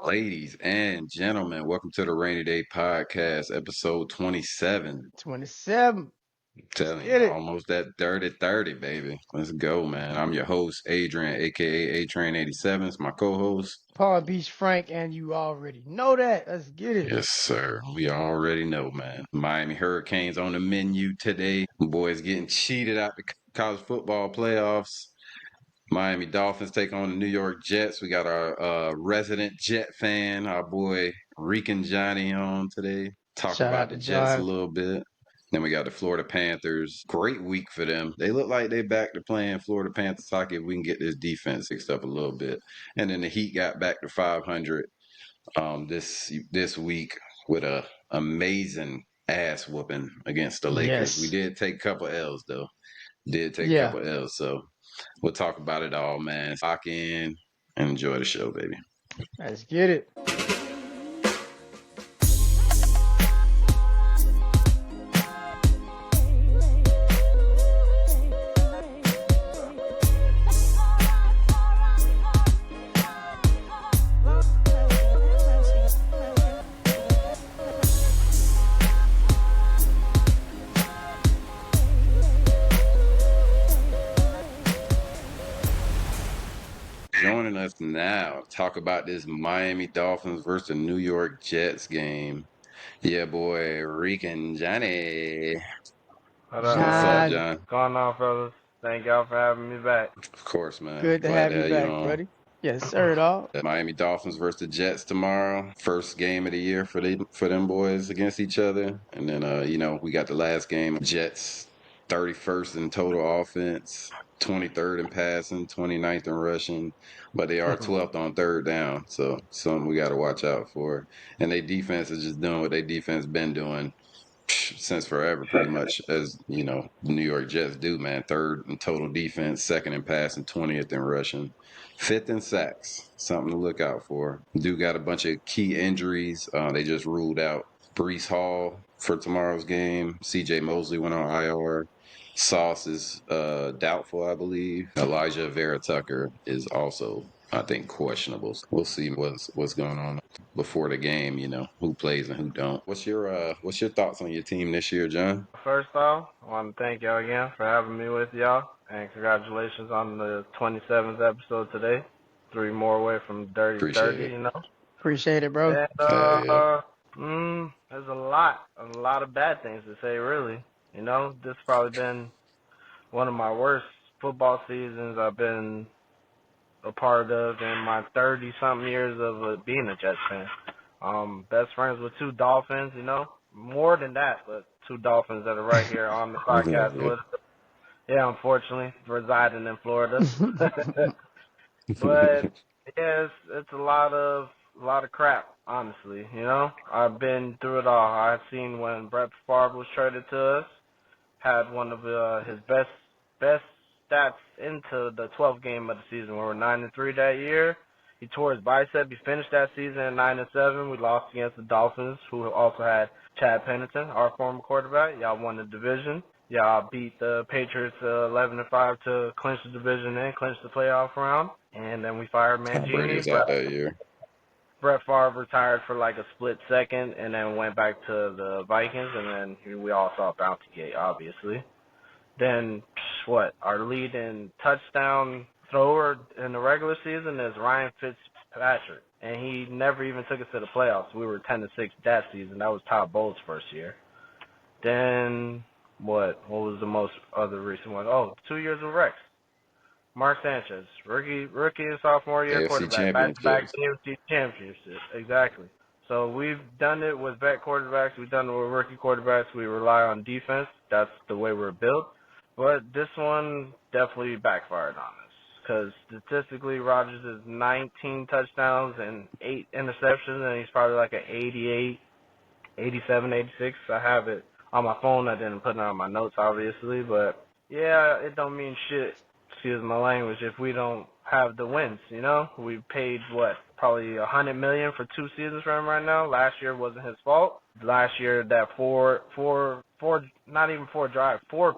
Ladies and gentlemen, welcome to the Rainy Day Podcast, episode 27. 27. Let's Telling you, get it. almost that 30, baby. Let's go, man. I'm your host, Adrian, aka A-Train87. It's my co-host. Palm Beach Frank, and you already know that. Let's get it. Yes, sir. We already know, man. Miami Hurricanes on the menu today. Boys getting cheated out the college football playoffs. Miami Dolphins take on the New York Jets. We got our resident Jet fan, our boy Rican Jonny on today. Talk Shout about out the to Jets a John. little bit. Then we got the Florida Panthers. Great week for them. They look like they back to playing Florida Panthers hockey if we can get this defense fixed up a little bit. And then the Heat got back to 500 this week with a amazing ass whooping against the Lakers. We Yes. did take a couple L's though. Did take a Yeah. couple L's, so we'll talk about it all, man. Lock in and enjoy the show, baby. Let's get it. Joining us now, talk about this Miami Dolphins versus the New York Jets game. Yeah, boy, Rican Johnny. What up, What's up, man? John, John? What's going on, fellas? Thank y'all for having me back. Of course, man. good to Glad have to you have you back, on. buddy. Yes, sir, dog. The Miami Dolphins versus the Jets tomorrow. First game of the year for them boys against each other. And then we got the last game. Jets 31st in total offense, 23rd in passing, 29th in rushing, but they are 12th on third down. So something we got to watch out for. And their defense is just doing what their defense been doing since forever, pretty much, as you know, the New York Jets do, man. Third in total defense, second in passing, 20th in rushing, fifth in sacks. Something to look out for. Do got a bunch of key injuries. They just ruled out Brees Hall for tomorrow's game. C.J. Mosley went on IR. Sauce is doubtful, I believe. Elijah Vera Tucker is also, I think, questionable. We'll see what's going on before the game. You know who plays and who don't. What's your thoughts on your team this year, John? First off, I want to thank y'all again for having me with y'all, and congratulations on the 27th episode today. 3 more away from Dirty Appreciate 30, it. you know. Appreciate it, bro. And Yeah. there's a lot of bad things to say, really. You know, this has probably been one of my worst football seasons I've been a part of in my 30-something years of being a Jets fan. Best friends with 2 Dolphins, you know. More than that, but 2 Dolphins that are right here on the podcast Yeah. with us. Yeah, unfortunately, residing in Florida. But yeah, it's a lot of crap, honestly. You know, I've been through it all. I've seen when Brett Favre was traded to us, had one of his best stats into the 12th game of the season. We were 9-3 that year. He tore his bicep. He finished that season at 9-7. We lost against the Dolphins, who also had Chad Pennington, our former quarterback. Y'all won the division. Y'all beat the Patriots 11-5 to clinch the division and clinch the playoff round. And then we fired Tom Brady Mangini. was out that year. Brett Favre retired for like a split second and then went back to the Vikings. And then we all saw Bountygate, obviously. Then, our lead in touchdown thrower in the regular season is Ryan Fitzpatrick. And he never even took us to the playoffs. We were 10-6 that season. That was Todd Bowles' first year. Then, what was the most other recent one? 2 years with Rex. Mark Sanchez, rookie and sophomore year AFC quarterback, back-to-back championships. AFC championships. Exactly. So we've done it with vet quarterbacks. We've done it with rookie quarterbacks. We rely on defense. That's the way we're built. But this one definitely backfired on us because statistically, Rodgers is 19 touchdowns and 8 interceptions, and he's probably like an 88, 87, 86. I have it on my phone. I didn't put it on my notes, obviously, but yeah, it don't mean shit. Excuse my language. If we don't have the wins, you know, we paid probably $100 million for 2 seasons for him right now. Last year wasn't his fault. Last year, that four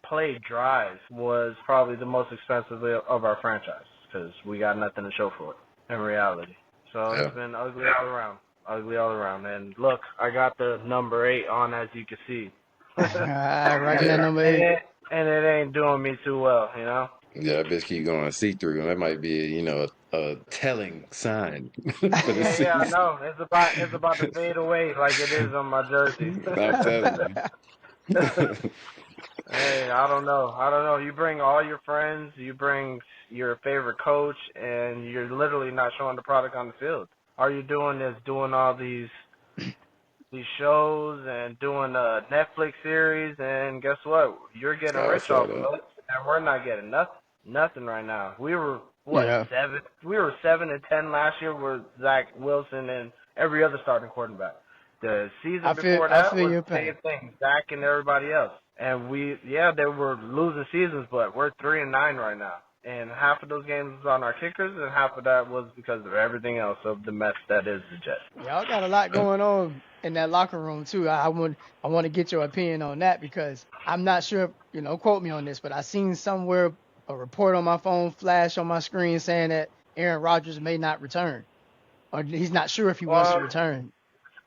play drive was probably the most expensive of our franchise because we got nothing to show for it in reality. So it's been ugly all around. Ugly all around. And look, I got the number 8 on, as you can see. Rocking that Yeah. number and 8. it ain't doing me too well, you know? Yeah, bitch keep going see through. That might be, a telling sign for the Yeah, I season. know. It's about to fade away like it is on my jersey. I'm telling you. Hey, I don't know. I don't know. You bring all your friends, you bring your favorite coach, and you're literally not showing the product on the field. All you're doing is doing all these shows and doing a Netflix series, and guess what? You're getting I rich saw off of that. it, and we're not getting nothing right now. We were Yeah. 7? We were 7-10 last year with Zach Wilson and every other starting quarterback. The season before I that feel was your the same pain. thing, Zach and everybody else. And they were losing seasons, but we're 3-9 right now. And half of those games was on our kickers, and half of that was because of everything else of the mess that is the Jets. Y'all got a lot going on in that locker room too. I want to get your opinion on that because I'm not sure, quote me on this, but I seen somewhere a report on my phone flash on my screen saying that Aaron Rodgers may not return, or he's not sure if he wants to Well, return.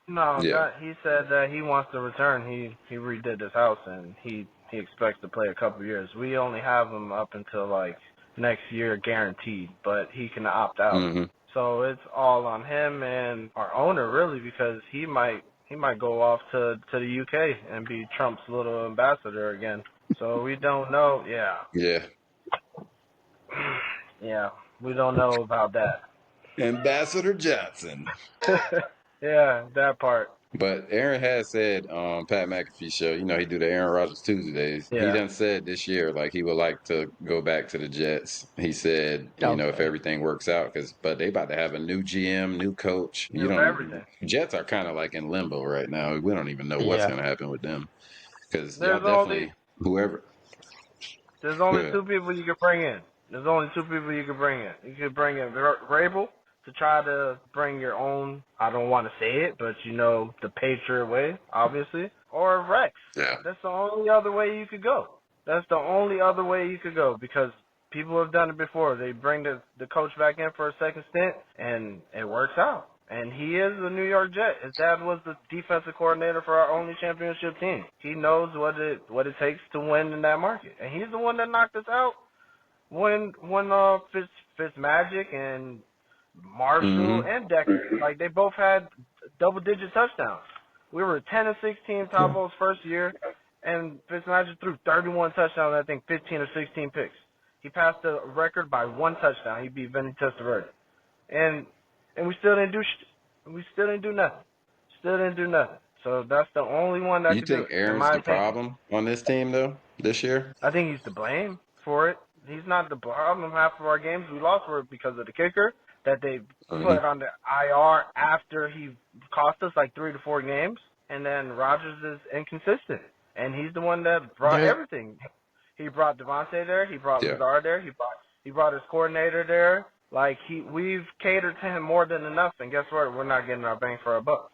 no, Yeah. that he said that he wants to return. He redid his house and he expects to play a couple of years. We only have him up until like next year guaranteed, but he can opt out. Hmm. So it's all on him and our owner really because he might go off to the UK and be Trump's little ambassador again. So we don't know. Yeah. Yeah. Yeah. We don't know about that. Ambassador Johnson. Yeah, that part. But Aaron has said Pat McAfee show, he do the Aaron Rodgers Tuesdays. He Yeah. done said this year like he would like to go back to the Jets. He said, if Okay. everything works out, but they about to have a new GM, new coach. You New don't everything. Jets are kind of like in limbo right now. We don't even know what's Yeah. gonna happen with them because y'all There's only definitely whoever. There's only Good. two people you can bring in. There's only two people you can bring in. You could bring in Vrabel to try to bring your own, I don't want to say it, but the Patriot way, obviously, or Rex. Yeah. That's the only other way you could go. That's the only other way you could go because people have done it before. They bring the coach back in for a second stint, and it works out. And he is a New York Jet. His dad was the defensive coordinator for our only championship team. He knows what it takes to win in that market. And he's the one that knocked us out when Fitzmagic and Marshall Mm-hmm. and Decker, like they both had double-digit touchdowns. We were 10-16 Tavo's first year, and Fitzmagic threw 31 touchdowns. I think 15 or 16 picks. He passed the record by one touchdown. He beat Vinny Testaverde, and we still didn't do we still didn't do nothing. Still didn't do nothing. So that's the only one that You could do think it, in Aaron's my the opinion. problem on this team though this year? I think he's to blame for it. He's not the problem. Half of our games we lost were because of the kicker that they Mm-hmm. put on the IR after he cost us like 3 to 4 games. And then Rodgers is inconsistent, and he's the one that brought There's everything. He brought Devontae there. He brought Yeah. Lazard there. He brought his coordinator there. Like we've catered to him more than enough. And guess what? We're not getting our bang for our buck.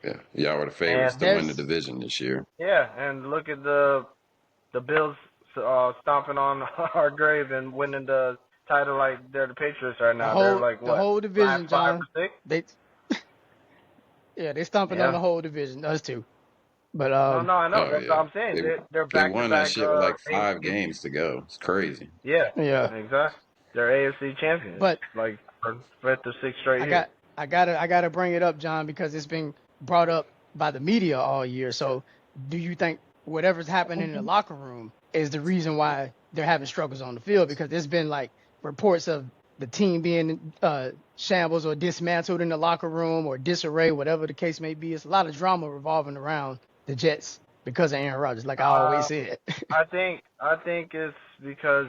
Yeah. Y'all were the favorites And to win the there's division this year. yeah, and look at the Bills stomping on our grave and winning the title like they're the Patriots right the now. They're whole like the what, whole last division, 5 John. or 6? They stomping on Yeah. the whole division, us too. But No, I know. Oh That's what yeah. I'm saying. They They're they back to won that back shit with like five AFC. games to go. It's crazy. Yeah, yeah. exactly. They're AFC champions, But like for 5th or 6th straight I year. got I gotta bring it up, John, because it's been brought up by the media all year. So do you think whatever's happening in the locker room is the reason why they're having struggles on the field? Because there's been like reports of the team being shambles or dismantled in the locker room or disarray, whatever the case may be. It's a lot of drama revolving around the Jets because of Aaron Rodgers, like I always said. I think it's because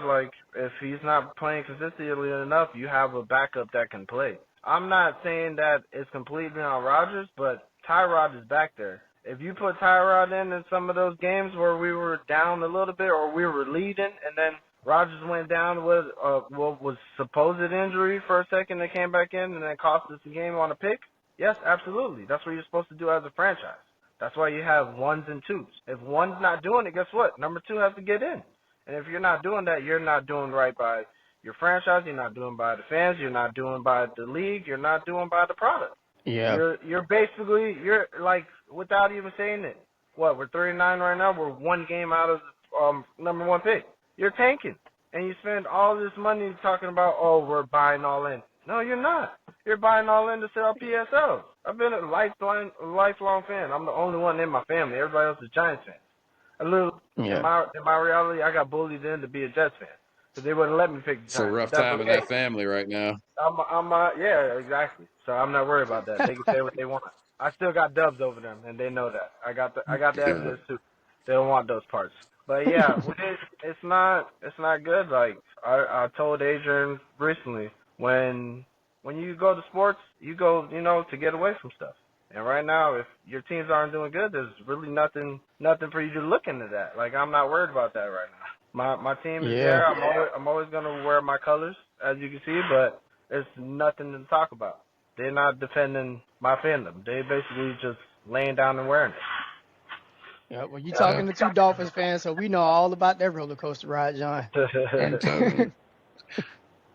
like if he's not playing consistently enough, you have a backup that can play. I'm not saying that it's completely on Rodgers, but Tyrod is back there. If you put Tyrod in some of those games where we were down a little bit or we were leading, and then Rodgers went down with what was supposed injury for a second and came back in and then cost us the game on a pick, yes, absolutely. That's what you're supposed to do as a franchise. That's why you have ones and twos. If one's not doing it, guess what? Number 2 has to get in. And if you're not doing that, you're not doing right by your franchise. You're not doing by the fans. You're not doing by the league. You're not doing by the product. Yeah. You're basically like without even saying it. What, we're 39 right now. We're one game out of number one pick. You're tanking, and you spend all this money talking about, oh, we're buying all in. No, you're not. You're buying all in to sell PSLs. I've been a lifelong fan. I'm the only one in my family. Everybody else is Giants fans. In my reality, I got bullied into be a Jets fan because they wouldn't let me pick the It's a Giants. rough But that's time in okay. that family right now. Yeah, exactly. So I'm not worried about that. They can say what they want. I still got dubs over them, and they know that. I got the Yeah. evidence too. They don't want those parts. But yeah, it's not good. Like I told Adrian recently, when you go to sports, you go to get away from stuff. And right now, if your teams aren't doing good, there's really nothing for you to look into that. Like I'm not worried about that right now. My team is Yeah. there. I'm always gonna wear my colors, as you can see, but there's nothing to talk about. They're not defending my fandom. They basically just laying down and wearing Yeah. Well, you Yeah. talking to two Dolphins fans, so we know all about that roller coaster ride, John. I'm it. telling you.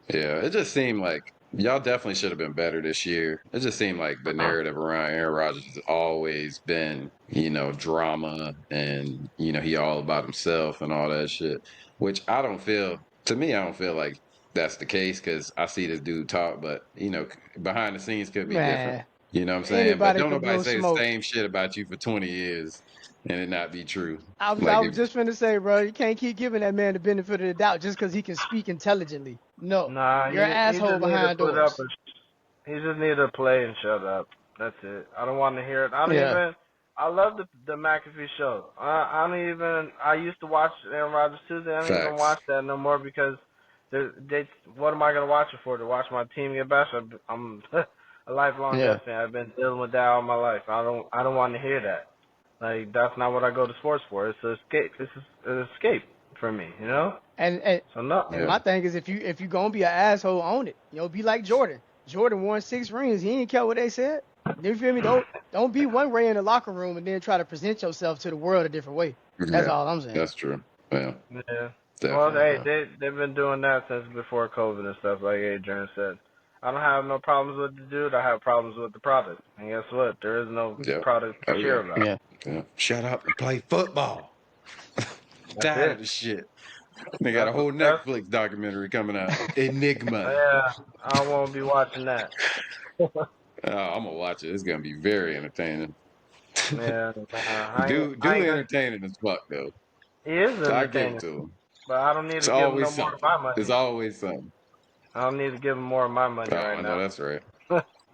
Yeah, it just seemed like y'all definitely should have been better this year. It just seemed like the narrative around Aaron Rodgers has always been, drama and, he all about himself and all that shit, which to me, I don't feel like that's the case because I see this dude talk, but, behind the scenes could be different. Man, You know what I'm saying? But anybody don't can nobody blow say the smoke. same shit about you for 20 years and it not be true. I Like, was just finna say, bro, you can't keep giving that man the benefit of the doubt just because he can speak intelligently. No, Nah, you're an he asshole just need to behind put up doors. and he just need to play and shut up. That's it. I don't want to hear it. I don't Yeah. even. I love the McAfee show. I don't even. I used to watch Aaron Rodgers Tuesday. I don't even facts. watch that no more because they. What am I gonna watch it for? To watch my team get bashed? I'm a lifelong Yeah. Jets fan. I've been dealing with that all my life. I don't want to hear that. Like that's not what I go to sports for. It's an escape. This is an escape for me. And and So no. and Yeah. my thing is, if you gonna be an asshole, own it. Be like Jordan. Jordan won 6 rings. He didn't care what they said. You feel me? Don't be one way in the locker room and then try to present yourself to the world a different way. That's Yeah. all I'm saying. That's true. Yeah. Yeah. Well, Definitely, hey, bro. they've been doing that since before COVID and stuff, like Adrian said. I don't have no problems with the dude. I have problems with the product. And guess what? There is no Yep. product to Oh cheer yeah. about. Yeah. Yeah. Shut up and play football. That's Tired it. of the shit. They got a That's whole that's. Netflix documentary coming out. Enigma. Yeah, I won't be watching that. I'm gonna watch it. It's gonna be very entertaining. Yeah, nah, I Do ain't gonna. entertaining as fuck though. He is I give it entertaining, to him. but I don't need It's to give him always no more of something. my There's money. always something. I don't need to give him more of my money Oh, right I know now. that's right.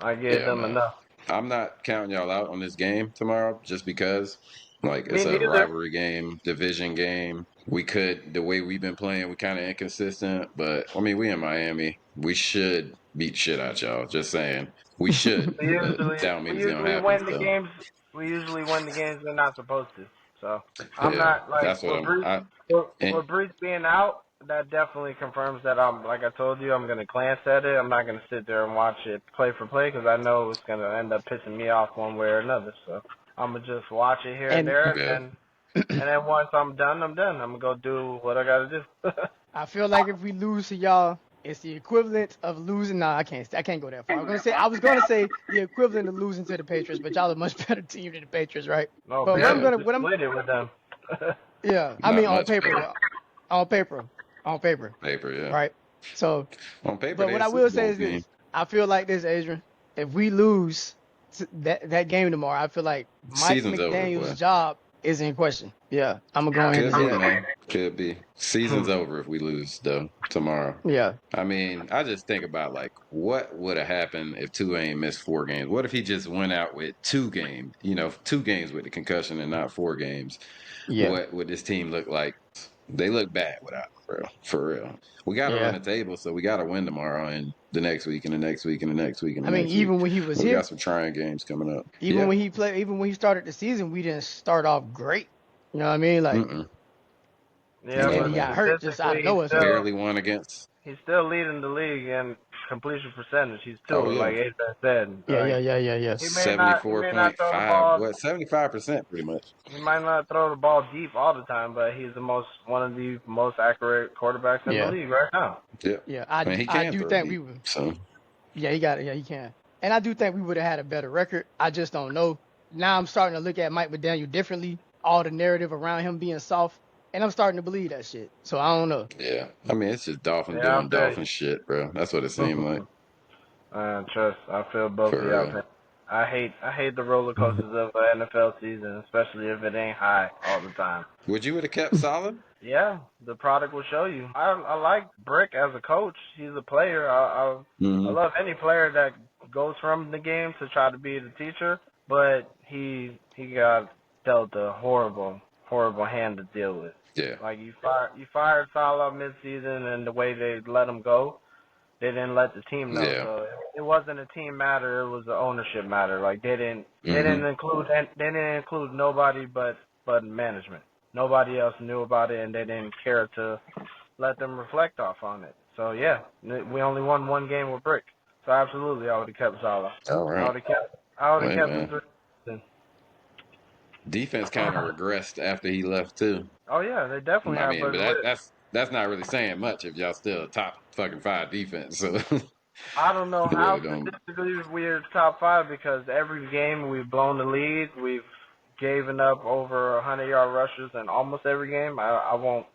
I gave Yeah, them man. enough. I'm not counting y'all out on this game tomorrow just because, like, Me it's a neither. rivalry game, division game. The way we've been playing, we kind of inconsistent, but I mean, we in Miami. We should beat shit out y'all. Just saying. We should, We but usually that don't we mean it's gonna usually happen win the still. games. We usually win the games we're not supposed to. So I'm Yeah, not like that's what and for Brees being out. That definitely confirms that I'm like I told you. I'm gonna glance at it. I'm not gonna sit there and watch it play for play because I know it's gonna end up pissing me off one way or another. So I'm gonna just watch it here and And there, yeah, and then once I'm done, I'm done. I'm gonna go do what I gotta do. I feel like if we lose to y'all, it's the equivalent of losing. Nah, I can't go that far. I was gonna say the equivalent of losing to the Patriots, but y'all are a much better team than the Patriots, right? No, But what I'm yeah, Patriots gonna, just what I'm, split it with them. yeah, I not mean on much paper, better. on paper, on paper, Paper, yeah. right? So, On paper, but they what a I will Super say Bowl is team. this: I feel like this, Adrian. If we lose that game tomorrow, I feel like Mike Season's over, McDaniel's boy. job is in question. Yeah, I'm gonna go ahead and Could say be, that. man. Could be. Season's over if we lose, though, tomorrow. Yeah, I mean, I just think about like what would have happened if Tua ain't missed 4 games. What if he just went out with 2 games? 2 games with the concussion and not 4 games. yeah, What would this team look like? They look bad without him, bro. For real. We got to run yeah. the table, so we got to win tomorrow and the next week and the next week and the next week and I the mean, next week. even when he was We here. got some trying games coming up. Even Yeah. when he played, even when he started the season, we didn't start off great. You know what I mean? Like, Mm-mm. Yeah, and then No, but he got man. hurt just out of statistically, nowhere. So, Barely won against. he's still leading the league in completion percentage. He's Oh still yeah, like Adrian said. Yeah. He may not throw the 74.5. ball. What 75% pretty much. He might not throw the ball deep all the time, but he's one of the most accurate quarterbacks in the Yeah. league right now. Yeah, Yeah. I mean he I can do throw think deep. we would. So Yeah, he got it. Yeah, he can. And I do think we would have had a better record. I just don't know. Now I'm starting to look at Mike McDaniel differently. All the narrative around him being soft, and I'm starting to believe that shit. So I don't know. yeah, I mean it's just Dolphin Yeah, I doing feel Dolphin shit, bro. That's what it seemed you. like Trust, I feel both of for y'all. real. I hate the roller coasters of an NFL season, especially if it ain't high all the time. Would you have kept Solid? Yeah, the product will show you. I like Brick as a coach. He's a player. I Mm-hmm. love any player that goes from the game to try to be the teacher, but he got dealt a horrible hand to deal with. Yeah, Like you fired Salah mid-season, and the way they let him go, they didn't let the team know. yeah. So it wasn't a team matter. It was an ownership matter. Like they didn't Mm-hmm. include nobody but management. Nobody else knew about it, and they didn't care to let them reflect off on it. So yeah, we only won one game with Brick. So absolutely, I would have kept Salah. All right. I would have Wait, kept him man. through. Defense kind of regressed after he left too. Oh yeah, they definitely I have. mean, But but that's not really saying much if y'all still a top fucking 5 defense. So I don't know it how really don't. statistically we're top 5 because every game we've blown the lead. We've given up over 100-yard rushes in almost every game. I won't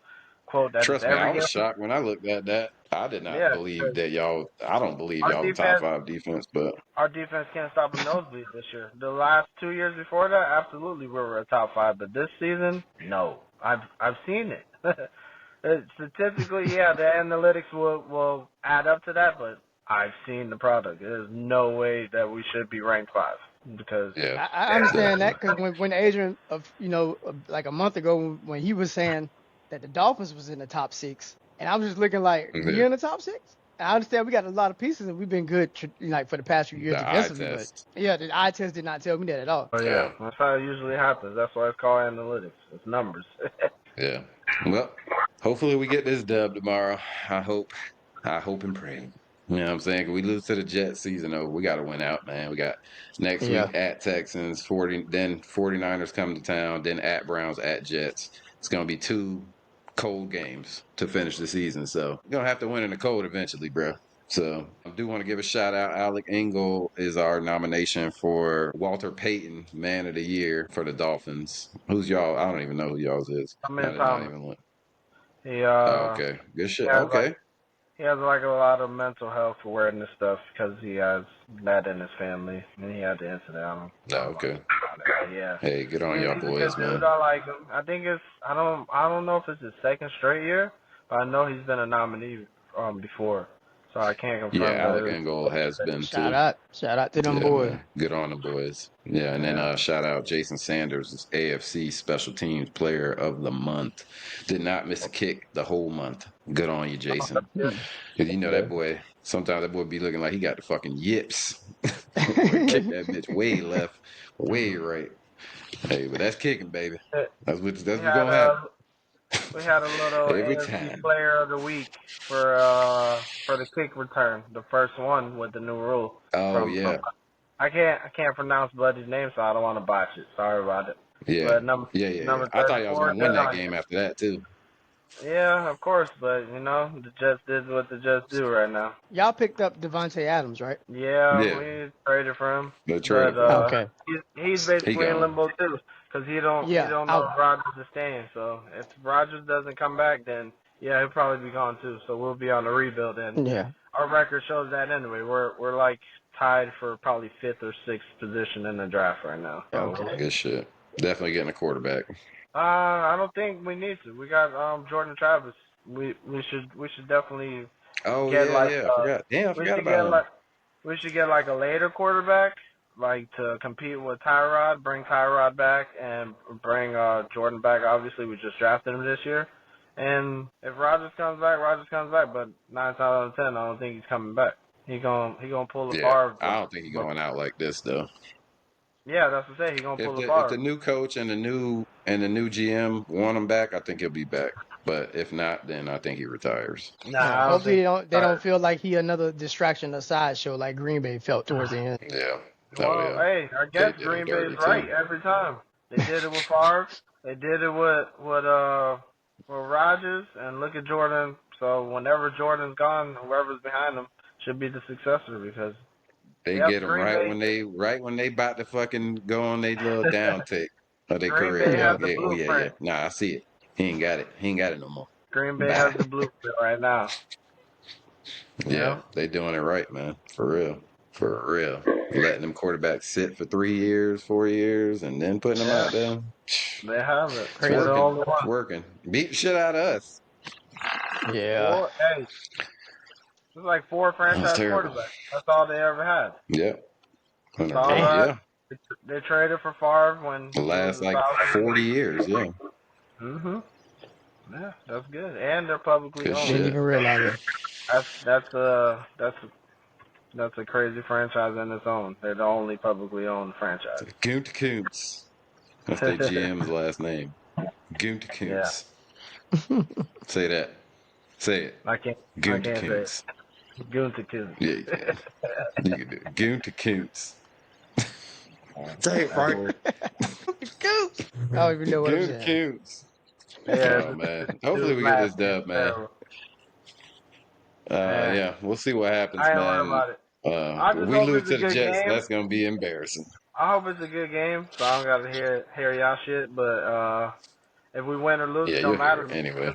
quote that it's Trust me, I every was game. shocked when I looked at that. I did not Yeah, believe because that y'all. I don't believe our y'all the top defense 5 defense, but our defense can't stop a nosebleed this year. The last 2 years before that, absolutely we were a top 5, but this season, no. I've seen it. Statistically, yeah, the analytics will add up to that, but I've seen the product. There's no way that we should be ranked 5 because yeah, I understand definitely. that because when Adrian, like a month ago, when he was saying that the Dolphins was in the top 6, and I was just looking like, we Yeah. in the top 6? And I understand we got a lot of pieces and we've been good, like for the past few years The eye defensively, but test. yeah, the eye test did not tell me that at all. oh yeah, Yeah, that's how it usually happens. That's why it's called analytics. It's numbers. yeah. Well, hopefully we get this dub tomorrow. I hope. I hope and pray. You know what I'm saying? 'Cause we lose to the Jets season over. We got to win out, man. We got next Yeah. week at Texans, 40, then 49ers come to town, then at Browns, at Jets. It's going to be 2 cold games to finish the season. So we're going to have to win in the cold eventually, bro. So I do want to give a shout out. Alec Engel is our nomination for Walter Payton Man of the Year for the Dolphins. Who's y'all? I don't even know who y'all's is. I'm I in did not Thomas. even look. He Oh, okay. Good he shit. has like Okay. he has like a lot of mental health awareness stuff because he has that in his family, and he had the incident. I Oh, don't know okay. about it. Yeah. Hey, good on y'all He's a good boys, dude. man. I like him. I think I don't know if it's his second straight year, but I know he's been a nominee before, so I can't Yeah, confirm that Alec it Engel has was. been Shout too. out. Shout out to them Yeah, boys. man. Good on the boys. Yeah, and then Yeah. shout out Jason Sanders, AFC Special Teams Player of the Month. Did not miss a kick the whole month. Good on you, Jason. Hmm. Cause you know that boy. Sometimes that boy be looking like he got the fucking yips. Boy, kick that bitch way left, way right. Hey, but that's kicking, baby. We That's what's had gonna happen a we had a little every AFC time. Player of the Week for the kick return, the first one with the new rule Oh from yeah, I can't pronounce Buddy's name, so I don't want to botch it. Sorry about it. yeah, But yeah. number I thought y'all was 34, gonna win good that on game you. after that too. Yeah, of course, but the Jets did what the Jets do right now. Y'all picked up Devontae Adams, right? Yeah, Yeah, we traded for him, they but traded for him. Okay. he's He basically in gone. limbo too, because he Yeah. don't know if Rodgers is staying. So if Rodgers doesn't come back, then yeah, he'll probably be gone too. So we'll be on the rebuild, and Yeah. our record shows that anyway. We're like tied for probably 5th or 6th position in the draft right now. So Okay. Good shit. Definitely getting a quarterback. I don't think we need to. We got Jordan Travis. We should definitely Oh get yeah, like yeah. I forgot. Damn, I we forgot should about get him. like we should get like a later quarterback, like to compete with Tyrod, bring Tyrod back and bring Jordan back. Obviously we just drafted him this year. And if Rodgers comes back, Rodgers comes back, but 9 times out of 10 I don't think he's coming back. He gonna pull the Yeah, Favre, I don't think he's but going out like this though. yeah, that's what I say. He gonna pull the If the Favre. new coach and the new GM want him back, I think he'll be back. But if not, then I think he retires. Nah, Yeah. I don't Hopefully think. they don't feel like he another distraction or sideshow like Green Bay felt towards the end. Yeah. Oh Well, yeah. hey, I They guess did him Green Bay's dirty right too. every time. They did it with Favre. They did it with Rodgers, and look at Jordan. So whenever Jordan's gone, whoever's behind him should be the successor because They yep, get him Green Bay right when they about to fucking go on their little down tick of their Green career. Bay They has Yeah. the get, oh yeah, yeah. blueprint. Nah, I see it. He ain't got it. He ain't got it no more. Green Bay has Bye. the blueprint right now. Yeah, Yeah. they doing it right, man. For real. For real. Letting them quarterbacks sit for 3 years, 4 years, and then putting them Yeah, out there. they have it. It's They're the Crazy. working. only It's one. working. Beat the shit out of us. Yeah. Four, hey, it's like four That was franchise terrible. quarterbacks. That's all they ever had. Yep. In That's a all row, Damn. right. yeah. They traded for Favre when The he was last a like thousand. 40 years, yeah. Mhm. Yeah, that's good. And they're publicly Good owned. Didn't shit. even realize it. That's a crazy franchise in its own. They're the only publicly owned franchise. Gunt Kuntz. That's their GM's last name. Gunt Yeah, Kuntz. Say that. Say it. I Gunt can't say it. Kuntz. Gunta Coons. Yeah, you can. You can do it. Gunt Kuntz. Say it, That's Frank. weird. Goose. I don't even know what I'm Gunt saying. Kuntz. Yeah, Oh man. this Hopefully dude's we get this last name is dub, man. terrible. Man, Yeah, we'll see what happens, I ain't worried man. about it. I If just we hope lose it's a to the good Jets, game. that's gonna be embarrassing. I hope it's a good game, so I don't gotta hear y'all shit. But if we win or lose, Yeah, it you'll don't hear matter it to me anyway.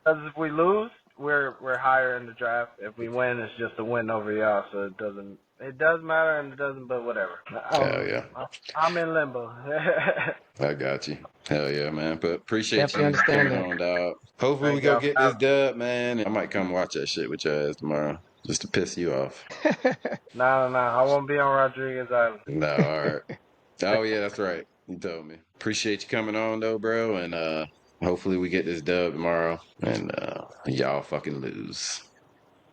because if we lose, we're higher in the draft. If we win, it's just a win over y'all, so it doesn't. It does matter and it doesn't, but whatever. Hell yeah. I'm in limbo. I got you. Hell yeah, man. But appreciate Definitely you understand coming that. on, dog. Hopefully we Thank go y'all for get this having dub, man. I might come watch that shit with your ass tomorrow just to piss you off. me. No. I won't be on Rodriguez Island. No, all right. Oh yeah, that's right. You told me. Appreciate you coming on though, bro. And hopefully we get this dub tomorrow and y'all fucking lose.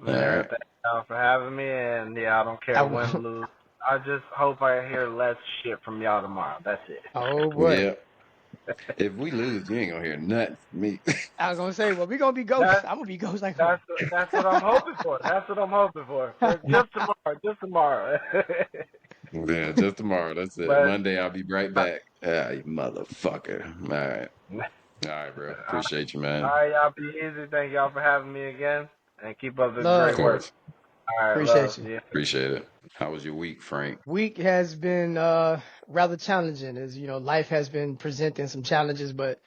All Man, right. thank y'all for having me, and yeah, I don't I care win or w- lose. I just hope I hear less shit from y'all tomorrow. That's it. oh boy. Yeah. If we lose, you ain't gonna hear nothing from me. I was gonna say, well, we gonna be ghosts. That's I'm gonna be ghosts like who? that's what I'm hoping for. That's what I'm hoping for. Just tomorrow. Just tomorrow. Yeah, just tomorrow. That's it. but Monday I'll be right back. Ah, you motherfucker. All right. All right, bro. Appreciate you, all man. right, y'all be easy. Thank y'all for having me again, and keep up the Of great Love. work. course. All right, love. Appreciate you. See ya. Appreciate it. How was your week, Frank? Week has been rather challenging, as you know, life has been presenting some challenges, but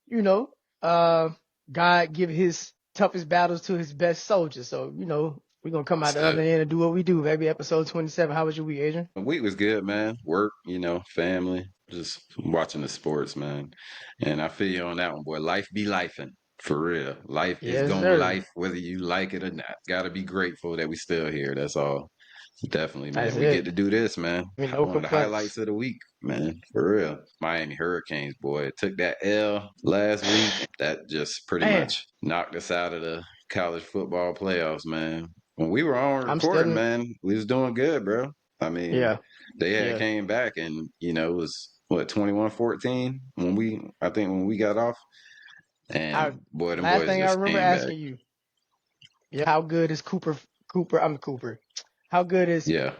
you know, uh God give his toughest battles to his best soldiers. So, we're gonna come out That's the other it. end and do what we do. Maybe episode 27. How was your week, Adrian? The week was good, man. Work, family, just watching the sports, man. And I feel you on that one, boy. Life be lifing. For real. Life is Yes, gonna sir. life whether you like it or not. Gotta be grateful that we still here. That's all. Definitely, That's man. We get it. to do this, man. I mean, no One of the complaints. highlights of the week, man. For real. Miami Hurricanes, boy. Took that L last week. That just pretty Man, much knocked us out of the college football playoffs, man. When we were on I'm still recording, in. man, we was doing good, bro. I mean, Yeah, they had yeah. came back and, it was what, 21-14 I think when we got off. I And boy, them last boys thing I just remember came back. asking you, yeah, how good is Cooper? How good is Yeah.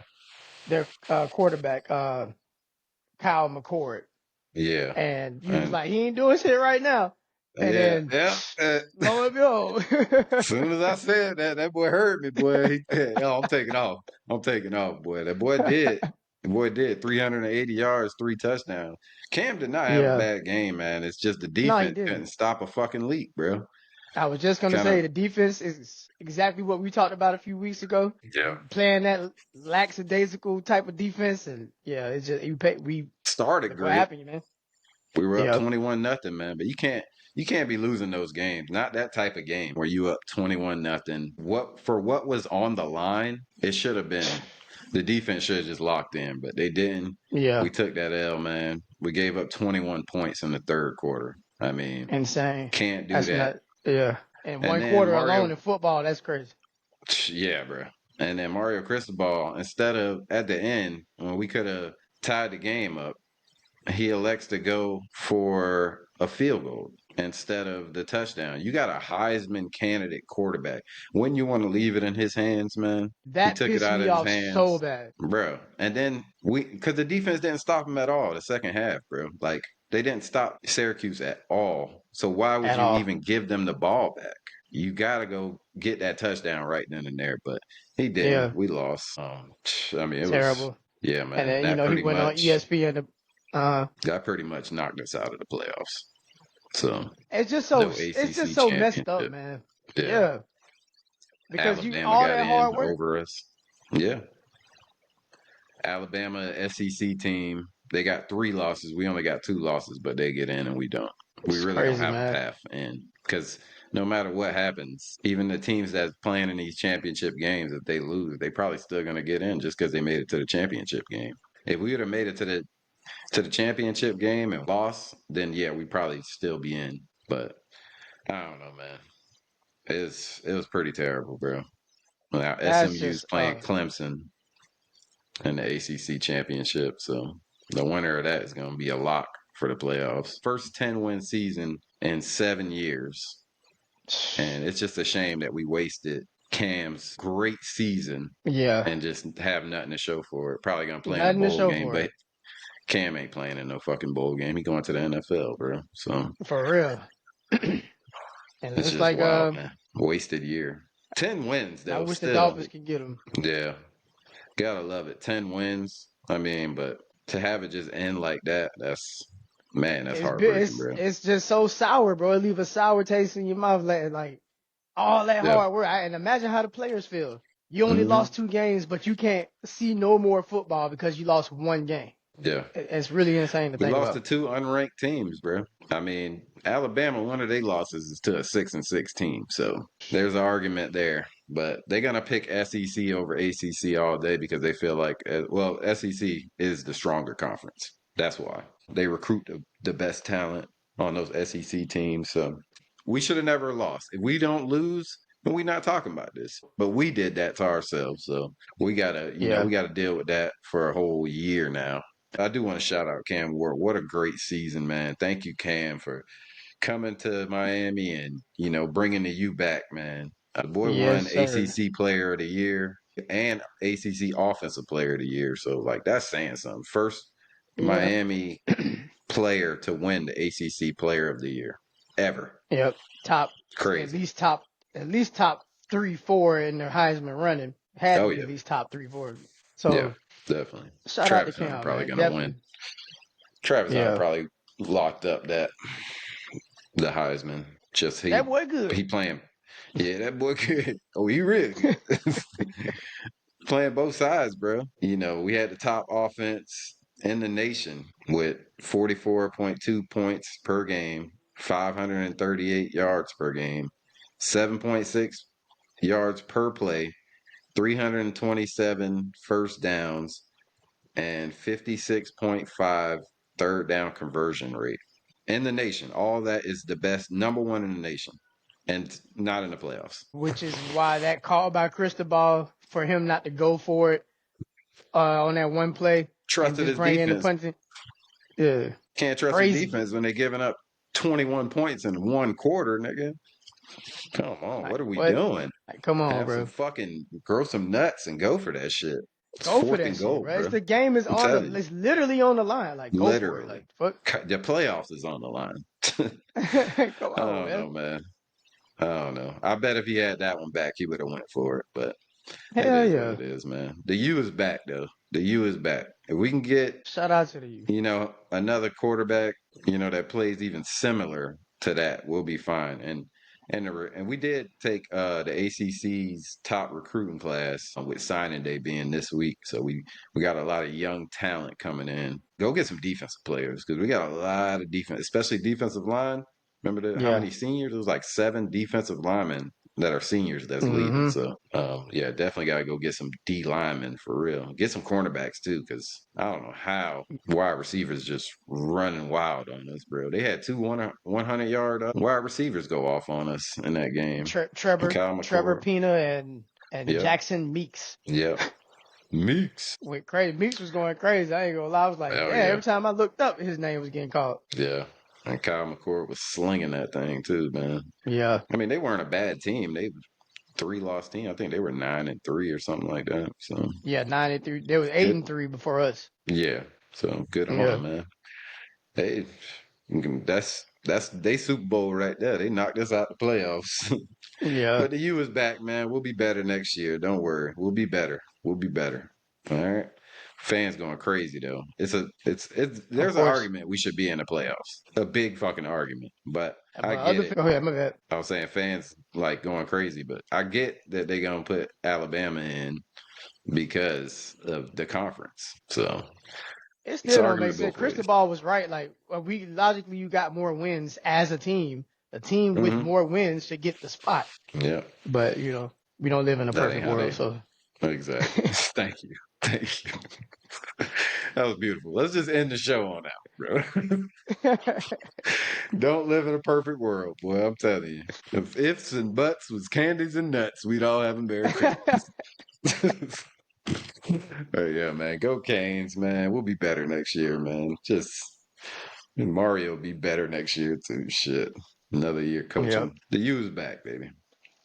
their quarterback, Kyle McCord? Yeah. And you was And like, he ain't doing shit right now. And yeah, then yeah. lo and behold. Soon as I said that, that boy heard me, boy. He said, "Yo, I'm taking off. I'm taking off, boy." That boy did. The boy did 380 yards, 3 touchdowns. Cam did not have a Yeah. bad game, man. It's just the No, he defense couldn't didn't. stop a fucking leak, bro. I was just gonna Kind say of, the defense is exactly what we talked about a few weeks ago. yeah. Playing that lackadaisical type of defense, and yeah, it's just we Started look what great. happened, man. We were up Yeah, 21-0, man. But you can't be losing those games. Not that type of game where you up 21-0. What was on the line, it should have been the defense should have just locked in, but they didn't. yeah, We took that L, man. We gave up 21 points in the third quarter. I mean, insane. can't do That's that. not yeah. And And one then quarter alone Mario, in football, that's crazy. yeah, bro. And then Mario Cristobal, instead of at the end when we could have tied the game up, he elects to go for a field goal. instead of the touchdown. You got a Heisman candidate quarterback. Wouldn't you want to leave it in his hands, man? He That took it pissed out me of his off so hands, bad. bro. And then because the defense didn't stop him at all the second half, bro. Like they didn't stop Syracuse at all. So why would At you all. even give them the ball back? You got to go get that touchdown right then and there. But he Yeah, didn't. We lost. I mean, it was, terrible. yeah, And man. then, you know, he went on ESPN to, That pretty much knocked us out of the playoffs. So no it's just ACC so messed up, championship. man. Yeah. Yeah, because you Alabama all got that in hard work. over us. Yeah. Alabama SEC team, they got 3 losses. We only got 2 losses, but they get in and we don't. We It's really don't crazy, have a man. path in because no matter what happens, even the teams that's playing in these championship games, if they lose, they probably still gonna get in just because they made it to the championship game. If we would have made it to the championship game and lost, then yeah, we'd probably still be in. But I don't know, man. It was pretty terrible, bro. Now That's SMU's just playing Clemson in the ACC championship, so the winner of that is going to be a lock for the playoffs. First 10-win season in 7 years, and it's just a shame that we wasted Cam's great season yeah, and just have nothing to show for it. Probably going to play in a nothing to bowl show game, for but it. Cam ain't playing in no fucking bowl game. He going to the NFL, bro. So For real. And it's it's just like wild, man. Wasted year. 10 wins I though, wish the still. Dolphins could get him. Yeah. Gotta love it. 10 wins. I mean, but to have it just end like that, that's heartbreaking, bro. It's just so sour, bro. It leave a sour taste in your mouth, like all that Yep. hard work. And imagine how the players feel. You only Hmm. lost 2 games, but you can't see no more football because you lost 1 game. Yeah. It's really insane to We think lost to about. 2 unranked teams, bro. I mean, Alabama, one of their losses is to a 6-6 team. So there's an argument there. But they're going to pick SEC over ACC all day because they feel like, well, SEC is the stronger conference. That's why. They recruit the best talent on those SEC teams. So we should have never lost. If we don't lose, then we're not talking about this. But we did that to ourselves. So we gotta, Yeah, we gotta deal with that for a whole year now. I do want to shout out Cam Ward. What a great season, man. Thank you, Cam, for coming to Miami and, bringing the U back, man. The boy yes, won sir. ACC Player of the Year and ACC Offensive Player of the Year. So, like, that's saying something. First Yep, Miami player to win the ACC Player of the Year ever. yep. Top, at Crazy. least top, at least top 3, 4 in their Heisman running. Had to Oh, be yeah. at least top 3, 4. Yeah, So definitely. shout out to Travis Hunter Cam, probably man. going to win. Definitely. Travis Hunter Yeah, probably locked up the Heisman. Just that he boy good. he playing. Yeah, that boy good. Oh, he really good. Playing both sides, bro. We had the top offense in the nation with 44.2 points per game, 538 yards per game, 7.6 yards per play, 327 first downs, and 56.5 third down conversion rate in the nation. All that is the best, number one in the nation, and not in the playoffs. Which is why that call by Cristobal for him not to go for it on that one play and Trusted just his bring in the defense. punting. Yeah, Can't trust his crazy. defense when they're giving up 21 points in one quarter, nigga. Come on, Like what are we what? doing? Like come on, Have some bro. fucking grow some nuts and go for that shit. It's Go for fourth that and shit, goal, bro. It's bro. the game is I'm on telling the. you, It's literally on the line. Like go for it. literally, Like fuck. the playoffs is on the line. Come I on, don't man. know, man. I don't know. I bet if he had that one back, he would have went for it. But it Hell is what yeah. it is, man. The U is back, though. The U is back. If we can get, Shout out to you. another quarterback, that plays even similar to that, we'll be fine. And we did take the ACC's top recruiting class with signing day being this week, so we got a lot of young talent coming in. Go get some defensive players because we got a lot of defense, especially defensive line. Remember how Yeah. many seniors? It was like 7 defensive linemen that are seniors that's leaving. Mm-hmm. So, yeah, definitely got to go get some D linemen for real. Get some cornerbacks too, because I don't know how wide receivers just running wild on us, bro. They had 100-yard wide receivers go off on us in that game. Kyle Trevor McCord. Pina and Yep. Jackson Meeks Yep. Meeks. went crazy. Meeks was going crazy. I ain't gonna lie. I was like, Oh yeah. yeah. Every time I looked up, his name was getting called. Yeah. And Kyle McCord was slinging that thing too, man. Yeah. I mean, they weren't a bad team. They 3 loss team. I think they were 9-3 or something like that. So Yeah, 93. They was 8-3 before us. yeah. So good on Yeah. them, man. Hey, that's they Super Bowl right there. They knocked us out the playoffs. Yeah. But the U is back, man. We'll be better next year. Don't worry. We'll be better. We'll be better. All right. Fans going crazy though. It's Of there's an course. argument we should be in the playoffs. A big fucking argument. But I But get it. go ahead, my bad. I was saying fans like going crazy, but I get that they're gonna put Alabama in because of the conference. So It it's still an don't make argument sense. both ways. Cristobal was right. Like we logically, you got more wins as a team. A team with Mm-hmm. more wins should get the spot. Yeah. But we don't live in a That ain't perfect how world, they so. exactly. Thank you. Thank you. That was beautiful. Let's just end the show on that, bro. Don't live in a perfect world, boy. I'm telling you. If ifs and buts was candies and nuts, we'd all have a Merry Christmas. But yeah, man. Go Canes, man. We'll be better next year, man. Just and Mario will be better next year too. Shit. Another year Yep. coaching. The U's back, baby.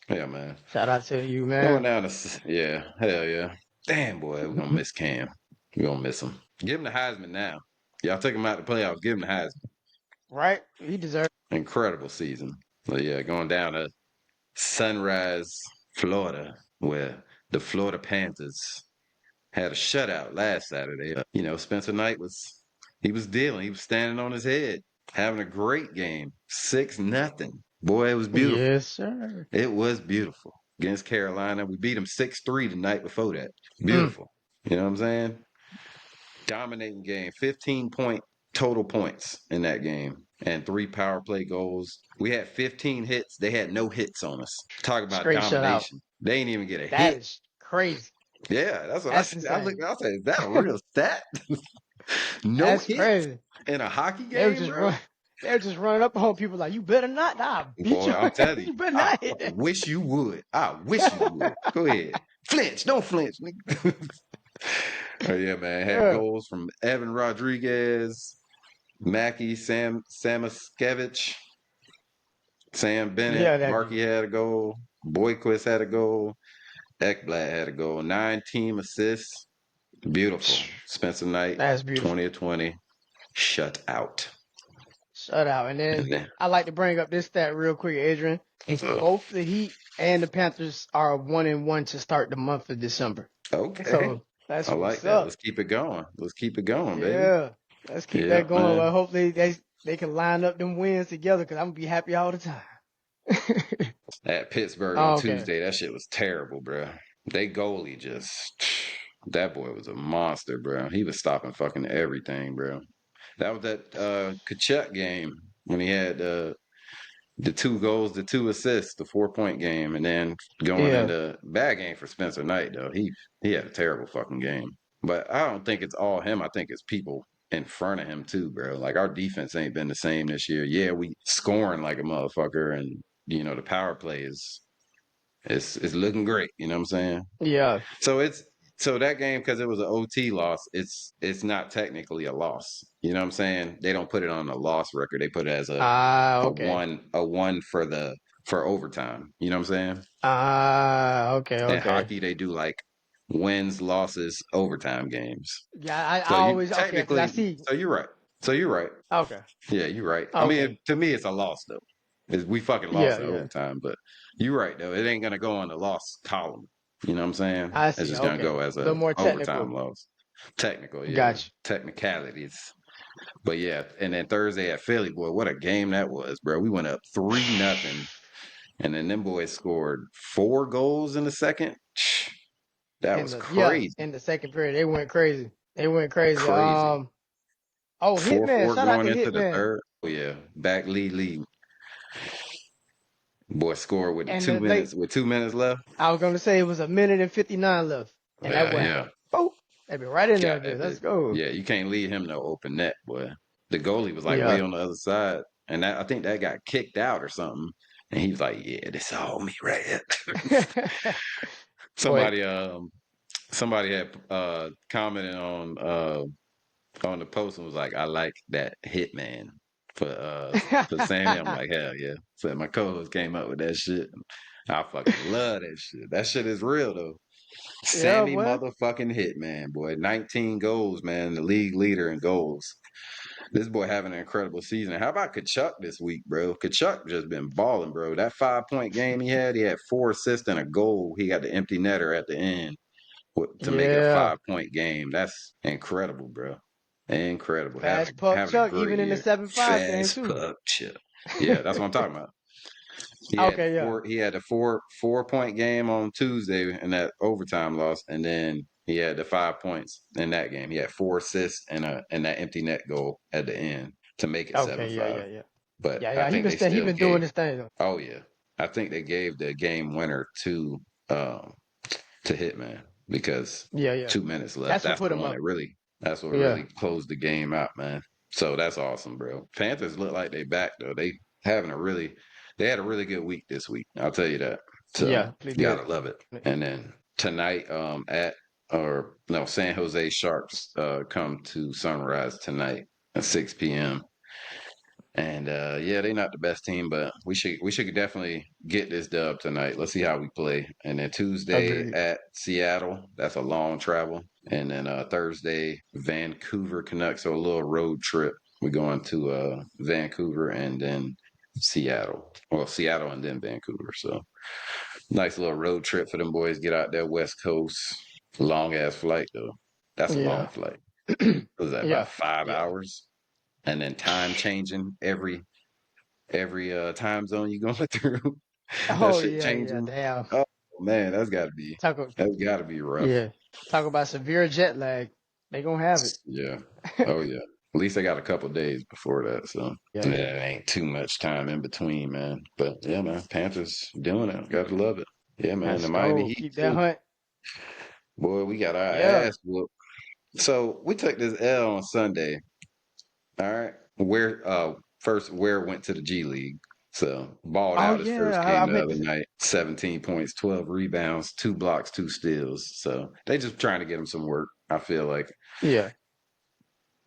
Yeah, man. Shout out to you, Going man. down to yeah, hell yeah. Damn boy, we're gonna miss Cam. We're gonna miss him. Give him the Heisman now. Y'all take him out the playoffs. Give him the Heisman. Right? He deserves. Incredible season. But yeah, going down to Sunrise, Florida, where the Florida Panthers had a shutout last Saturday. Spencer Knight was dealing. He was standing on his head, having a great game. 6-0. Boy, it was beautiful. Yes, sir. It was beautiful. Against Carolina. We beat them 6-3 the night before that. Mm, Beautiful. You know what I'm saying? Dominating game. 15 total points in that game. And 3 power play goals. We had 15 hits. They had no hits on us. Talk about straight shutout. domination. They ain't even get a That hit. is crazy. Yeah, that's what I That's said. I looked. insane. I said, "Is that a real stat? No That's hits crazy. in a hockey They were game, just bro." run. They were just running up on people like, you better not. Nah, beat Boy, your I'm ass. telling you, You better I not hit that. wish you would. I wish you would. Go ahead, flinch. Don't flinch, nigga. Oh yeah, man. Had Yeah. goals from Evan Rodriguez, Mackie, Samaskevich, Sam Bennett, Yeah, that Markey dude. had a goal, Boyquist had a goal, Ekblad had a goal, 9 team assists. Beautiful. Spencer Knight, That's beautiful. 20 of 20, shut out. Shut out. And And then then, I like to bring up this stat real quick, Adrian. Both the Heat and the Panthers are 1-1 to start the month of December. okay. So that's I like what's that. Let's up. keep it going. Let's keep it going, baby. Yeah. Let's keep Yeah, that going. man. Well, hopefully they can line up them wins together because I'm gonna be happy all the time. At Pittsburgh on Oh, okay. Tuesday, that shit was terrible, bro. They goalie just that boy was a monster, bro. He was stopping fucking everything, bro. That was that Kachuk game when he had the 2 goals, the 2 assists, the 4 point game, and then going Yeah. into bad game for Spencer Knight though. He had a terrible fucking game. But I don't think it's all him. I think it's people in front of him too, bro. Like our defense ain't been the same this year. Yeah, we scoring like a motherfucker, and the power play is looking great. You know what I'm saying? Yeah. So that game, because it was an OT loss, it's not technically a loss. You know what I'm saying? They don't put it on a loss record. They put it as Ah, a okay. one for overtime. You know what I'm saying? Ah, okay, In okay. hockey, they do like wins, losses, overtime games. Yeah, I So you always okay because I technically, see. so you're right. So you're right. Okay, Yeah, you're right. I mean, okay. to me, it's a loss though. We fucking lost Yeah, in yeah. overtime, but you're right though. It ain't gonna go on the loss column. You know what I'm saying? I It's see. just gonna Okay, go as a a little more overtime technical. loss. Technical, yeah. Gotcha. Technicalities. But yeah, and then Thursday at Philly, boy, what a game that was, bro. We went up 3-0, and then them boys scored 4 goals in the second. That was crazy. In the second period they went crazy. They went crazy. Crazy. Oh, Hitman! 4-4 Shout out going to into the Hitman. third. Oh yeah, back lead. Boy scored with And two the late. minutes with 2 minutes left. I was gonna say it was a minute and 59 left, and that Yeah, boy, yeah. boop, they be right in there, Got bitch. that Let's bit. go. Yeah, you can't leave him no open net, boy. The goalie was like way Yeah. on the other side, and I think that got kicked out or something. And he was like, "Yeah, this all me right here." Boy, somebody, somebody had commented on the post and was like, "I like that hitman." for Sammy. I'm like, hell yeah. So my co-host came up with that shit. I fucking love that shit. That shit is real though. Yeah, Sammy boy. motherfucking Hitman, boy. 19 goals, man. The league leader in goals. This boy having an incredible season. How about Kachuk this week, bro? Kachuk just been balling, bro. That 5 point game he had 4 assists and a goal. He got the empty netter at the end to make it a Yeah. 5 point game. That's incredible, bro. Incredible. Fast Having puck having a Chuck, great even in the year. 7-5 game Fast too. puck chip. Yeah, that's what I'm talking about. He had Okay, yeah. the 4 point game on Tuesday in that overtime loss, and then he had the 5 points in that game. He had 4 assists and that empty net goal at the end to make it Okay, 7-5. yeah. But Yeah, I yeah. think they He still been doing gave. this thing though. Oh yeah, I think they gave the game winner um, to Hitman because Yeah, yeah. 2 minutes left. That's what That's put the him one up. that really. That's what Yeah. really closed the game out, man. So that's awesome, bro. Panthers look like they back though. They had a really good week this week. I'll tell you that. So Yeah, they you did. gotta love it. And then tonight, San Jose Sharks come to Sunrise tonight at 6 p.m. And yeah, they're not the best team, but we should definitely get this dub tonight. Let's see how we play. And then Tuesday Agreed. at Seattle, that's a long travel. And then Thursday, Vancouver Canucks, so a little road trip. We're going to Vancouver and then Seattle. Well, Seattle and then Vancouver. So nice little road trip for them boys. Get out there West Coast. Long ass flight though. That's a long Yeah. flight. Was that about Yeah. 5 Yeah. hours? And then time changing every time zone you going through. That Oh shit yeah. changing. Damn. Oh man, that's gotta be rough. Yeah. Talk about severe jet lag. They gonna have it. Yeah. Oh yeah. At least I got a couple days before that, so yeah, Yeah. it ain't too much time in between, man. But yeah, man, Panthers doing it. Gotta love it. Yeah, man. The Let's Miami go. Heat Keep that too. hunt. Boy, we got our Yeah. ass whooped. So we took this L on Sunday. All right. Where went to the G League. So balled Oh out his first yeah. game I the meant other to. night. 17 points, 12 rebounds, 2 blocks, 2 steals. So they just trying to get him some work, I feel like. Yeah.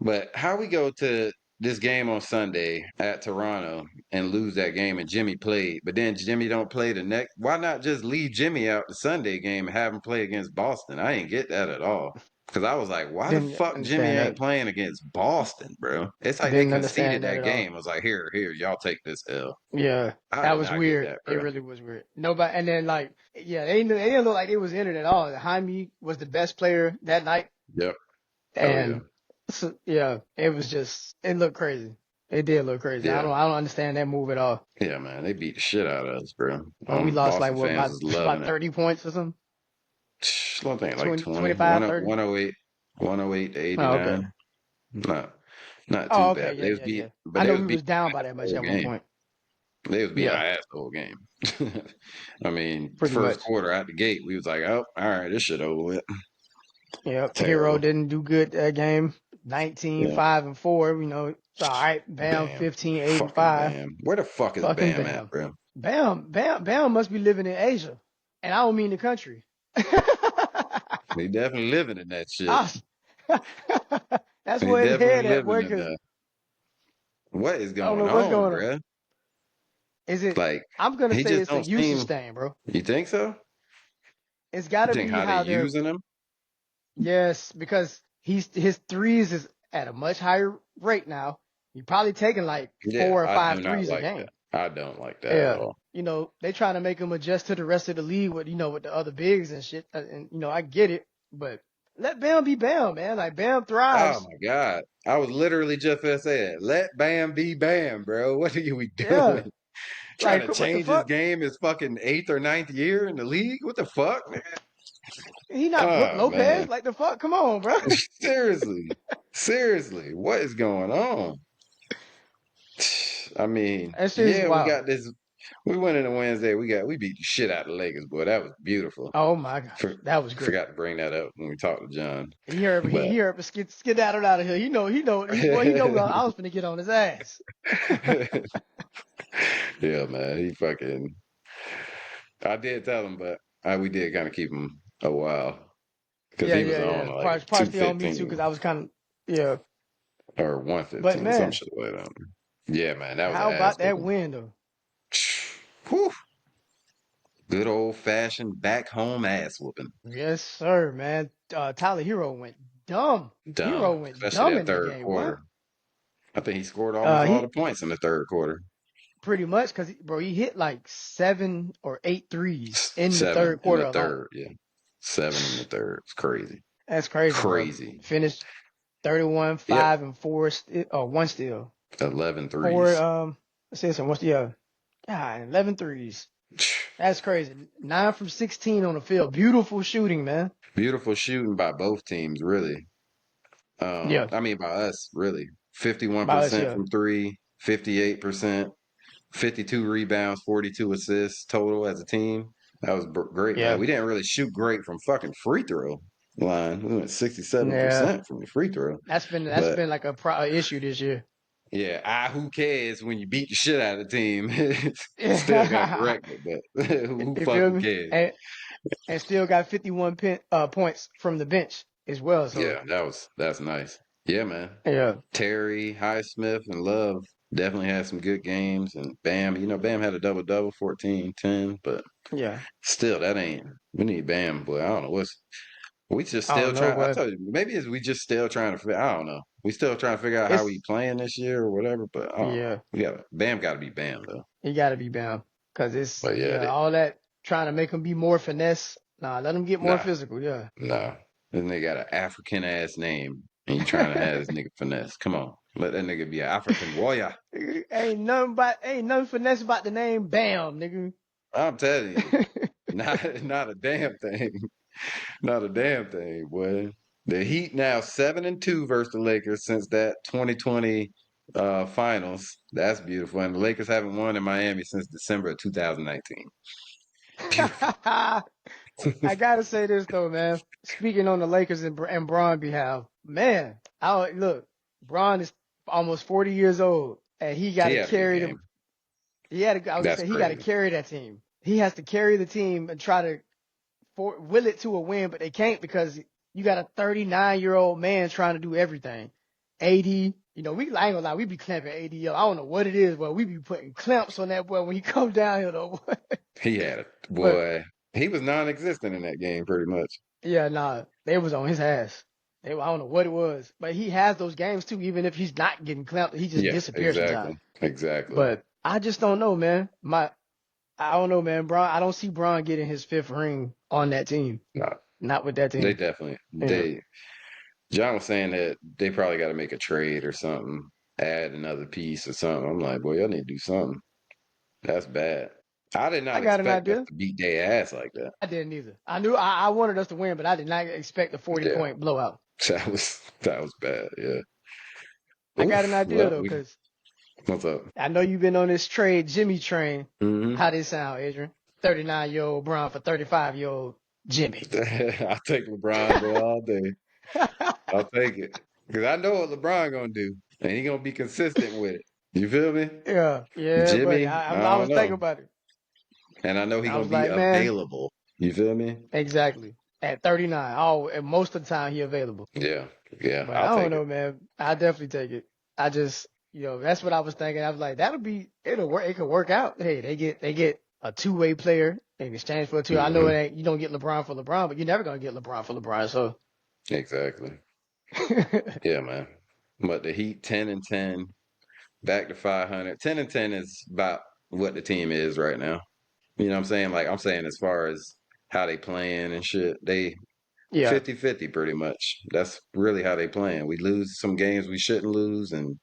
But how we go to this game on Sunday at Toronto and lose that game and Jimmy played, but then Jimmy don't play the next. Why not just leave Jimmy out the Sunday game and have him play against Boston? I didn't get that at all. Because I was like, why the Didn't fuck Jimmy understand ain't that. playing against Boston, bro? It's like they Didn't conceded understand that that at all. game. I was like, here, y'all take this L. Yeah. I That did was not get weird. that, It bro. really was weird. Nobody, and then like, yeah, they didn't look like it was in it at all. Jaime was the best player that night, Yep. Oh yeah. and so, yeah, it looked crazy. It did look crazy. Yeah. I don't understand that move at all. Yeah, man. They beat the shit out of us, bro. We lost like Boston what, fans is loving about it. 30 points or something? I think like 20, 20, 25, 30? 108 to Oh, okay. 89. Not Oh, too okay. bad. Yeah, yeah, yeah. But I they know was we beating was down by our ass that the much whole at one game. point. They was beating our Yeah, ass the whole game. I mean, pretty first much. quarter out the gate, we was like, oh, all right, this shit over with. Yep. Hero Terrible. didn't do good that game. 19, Yeah. 5 and 4. It's all right. Bam, Bam. 15, 8 and Fucking 5. Bam. Where the fuck is Fucking Bam at, Bam. bro? Bam must be living in Asia. And I don't mean the country. He definitely living in that shit. Ah, That's He where his definitely head at, living boy, in because that. What is I don't going know what's on, going on. bro? Is it, Like, I'm going to he say just it's a don't usage seem. thing, bro. You think so? It's got You to think be how they how they're, using him? yes, because his threes is at a much higher rate now. You're probably taking like Yeah, 4 or I 5 do not threes a like that. game. I don't like that at Yeah. all. They trying to make him adjust to the rest of the league with, with the other bigs and shit. And, I get it, but let Bam be Bam, man. Like Bam Oh thrives. my God. I was literally just gonna say that. Let Bam be Bam, bro. What are we Yeah. doing? Trying Like, to what the change his fuck? game his fucking eighth or ninth year in the league? What the fuck, man? He not Brooke Oh Lopez. man. Like the fuck? Come on, bro. Seriously. Seriously. What is going on? I mean, That shit is yeah, we wild. got this. We went into Wednesday. We beat the shit out of the Lakers, boy. That was beautiful. Oh my gosh, For, that was great. forgot to bring that up when we talked to John. He But heard me skedaddled out of here. He know I was finna get on his ass. yeah, man, he fucking. I did tell him, but we did kind of keep him a while because he was on Yeah. like two Partially on me too, fifteen because I was kind of, yeah. or But 115, some man, shit like that. Yeah, man, that was an How ass about that whooping. win though? Whew. Good old fashioned back home ass whooping. Yes, sir, man. Tyler Hero went dumb. Dumb, Hero went especially dumb that in that third game. What? quarter. I think he scored almost all the He points in the third quarter. pretty much because bro, he hit like 7 or 8 threes in the Seven third in quarter the alone. third, yeah. Seven in the third. It's crazy. That's crazy, bro. Crazy. Finished 31, Yep. 5 and 4, one steal. 11 Four, threes. let's see, what's the, God, 11 threes. That's crazy. 9 from 16 on the field. Beautiful shooting, man. Beautiful shooting by both teams, really. Yeah, I mean, by us, really. by us, 51% yeah. from three, 58%, 52 rebounds, 42 assists total as a team. That was great, man. Yeah. We didn't really shoot great from fucking free throw line. We went Yeah. 67% from the free throw. That's But been like a issue this year. yeah, who cares when you beat the shit out of the team? Still got to Yeah. correct it, but who You feel fucking me? cares? And still got 51 points from the bench as well. So Yeah, that's nice. Yeah, man. yeah, Terry, Highsmith, and Love definitely had some good games. And Bam, Bam had a double double, 14, 10. But yeah. still, that ain't. We need Bam, boy. I don't know what's. We just I still don't know, trying. I but tell you, maybe it's we just still trying to. I don't know. We still trying to figure out how we it's playing this year or whatever. But I don't know. yeah. We got Bam. Got to be Bam though. He got to be bound because it's But yeah, yeah all that trying to make him be more finesse. Nah, let him get more nah, physical. Yeah. nah. This nigga got an African ass name, and you trying to have this nigga finesse? Come on, let that nigga be an African warrior. Ain't nothing finesse about the name Bam, nigga. I'm telling you, not a damn thing. Not a damn thing, boy. The Heat now 7-2 versus the Lakers since that 2020 finals. That's beautiful. And the Lakers haven't won in Miami since December of 2019. Beautiful. I gotta say this though, man. Speaking on the Lakers and Bron behalf, man. Look. Bron is almost 40 years old, and he got He to had a good carry them. game. I was gonna That's say he got to crazy. carry that team. He has to carry the team and try to will it to a win, but they can't because you got a 39-year-old man trying to do everything. AD, I ain't gonna lie, we be clamping AD up. I don't know what it is, but we be putting clamps on that boy when he comes down here though. He had it. But Boy, he was non existent in that game pretty much. yeah, nah, they was on his ass. I don't know what it was, but he has those games too. Even if he's not getting clamped, he just Yeah, disappears sometimes. exactly. Exactly. But I just don't know, man. I don't know, man. Bron, I don't see Bron getting his fifth ring on that team. Nah, Not with that they team. definitely Yeah. they John was saying that they probably got to make a trade or something, add another piece or something. I'm like, boy, y'all need to do something. That's bad. I did I not got an expect us idea. to beat their ass like that. I didn't either. I knew I wanted us to win, but I did not expect a 40 Yeah, point blowout. that was bad. Yeah. I got an Oof. idea Well, though, because what's up? I know you've been on this trade Jimmy train. Hmm. How this sound, Adrian? 39-year-old Bron for 35-year-old Jimmy. I'll take LeBron, boy, all day. I'll take it because I know what LeBron gonna do, and he gonna be consistent with it. You feel me, yeah, buddy. Jimmy? I, I I don't was thinking know, about it. and I know he I gonna was be like, man, available. You feel me? exactly. At 39, and most of the time he available. Yeah, yeah. But I I'll don't take it. know, man. I definitely take it. I just, that's what I was thinking. I was like, it'll work. It could work out. Hey, they get a two-way player in exchange for a two. I know Hmm. it ain't, you don't get LeBron for LeBron, but you're never gonna get LeBron for LeBron. So, Exactly. Yeah, man. But the Heat 10-10, back to 500. 10-10 is about what the team is right now. You know what I'm saying? Like I'm saying as far as how they playing and shit, they yeah, 50-50 pretty much. That's really how they playing. We lose some games we shouldn't lose and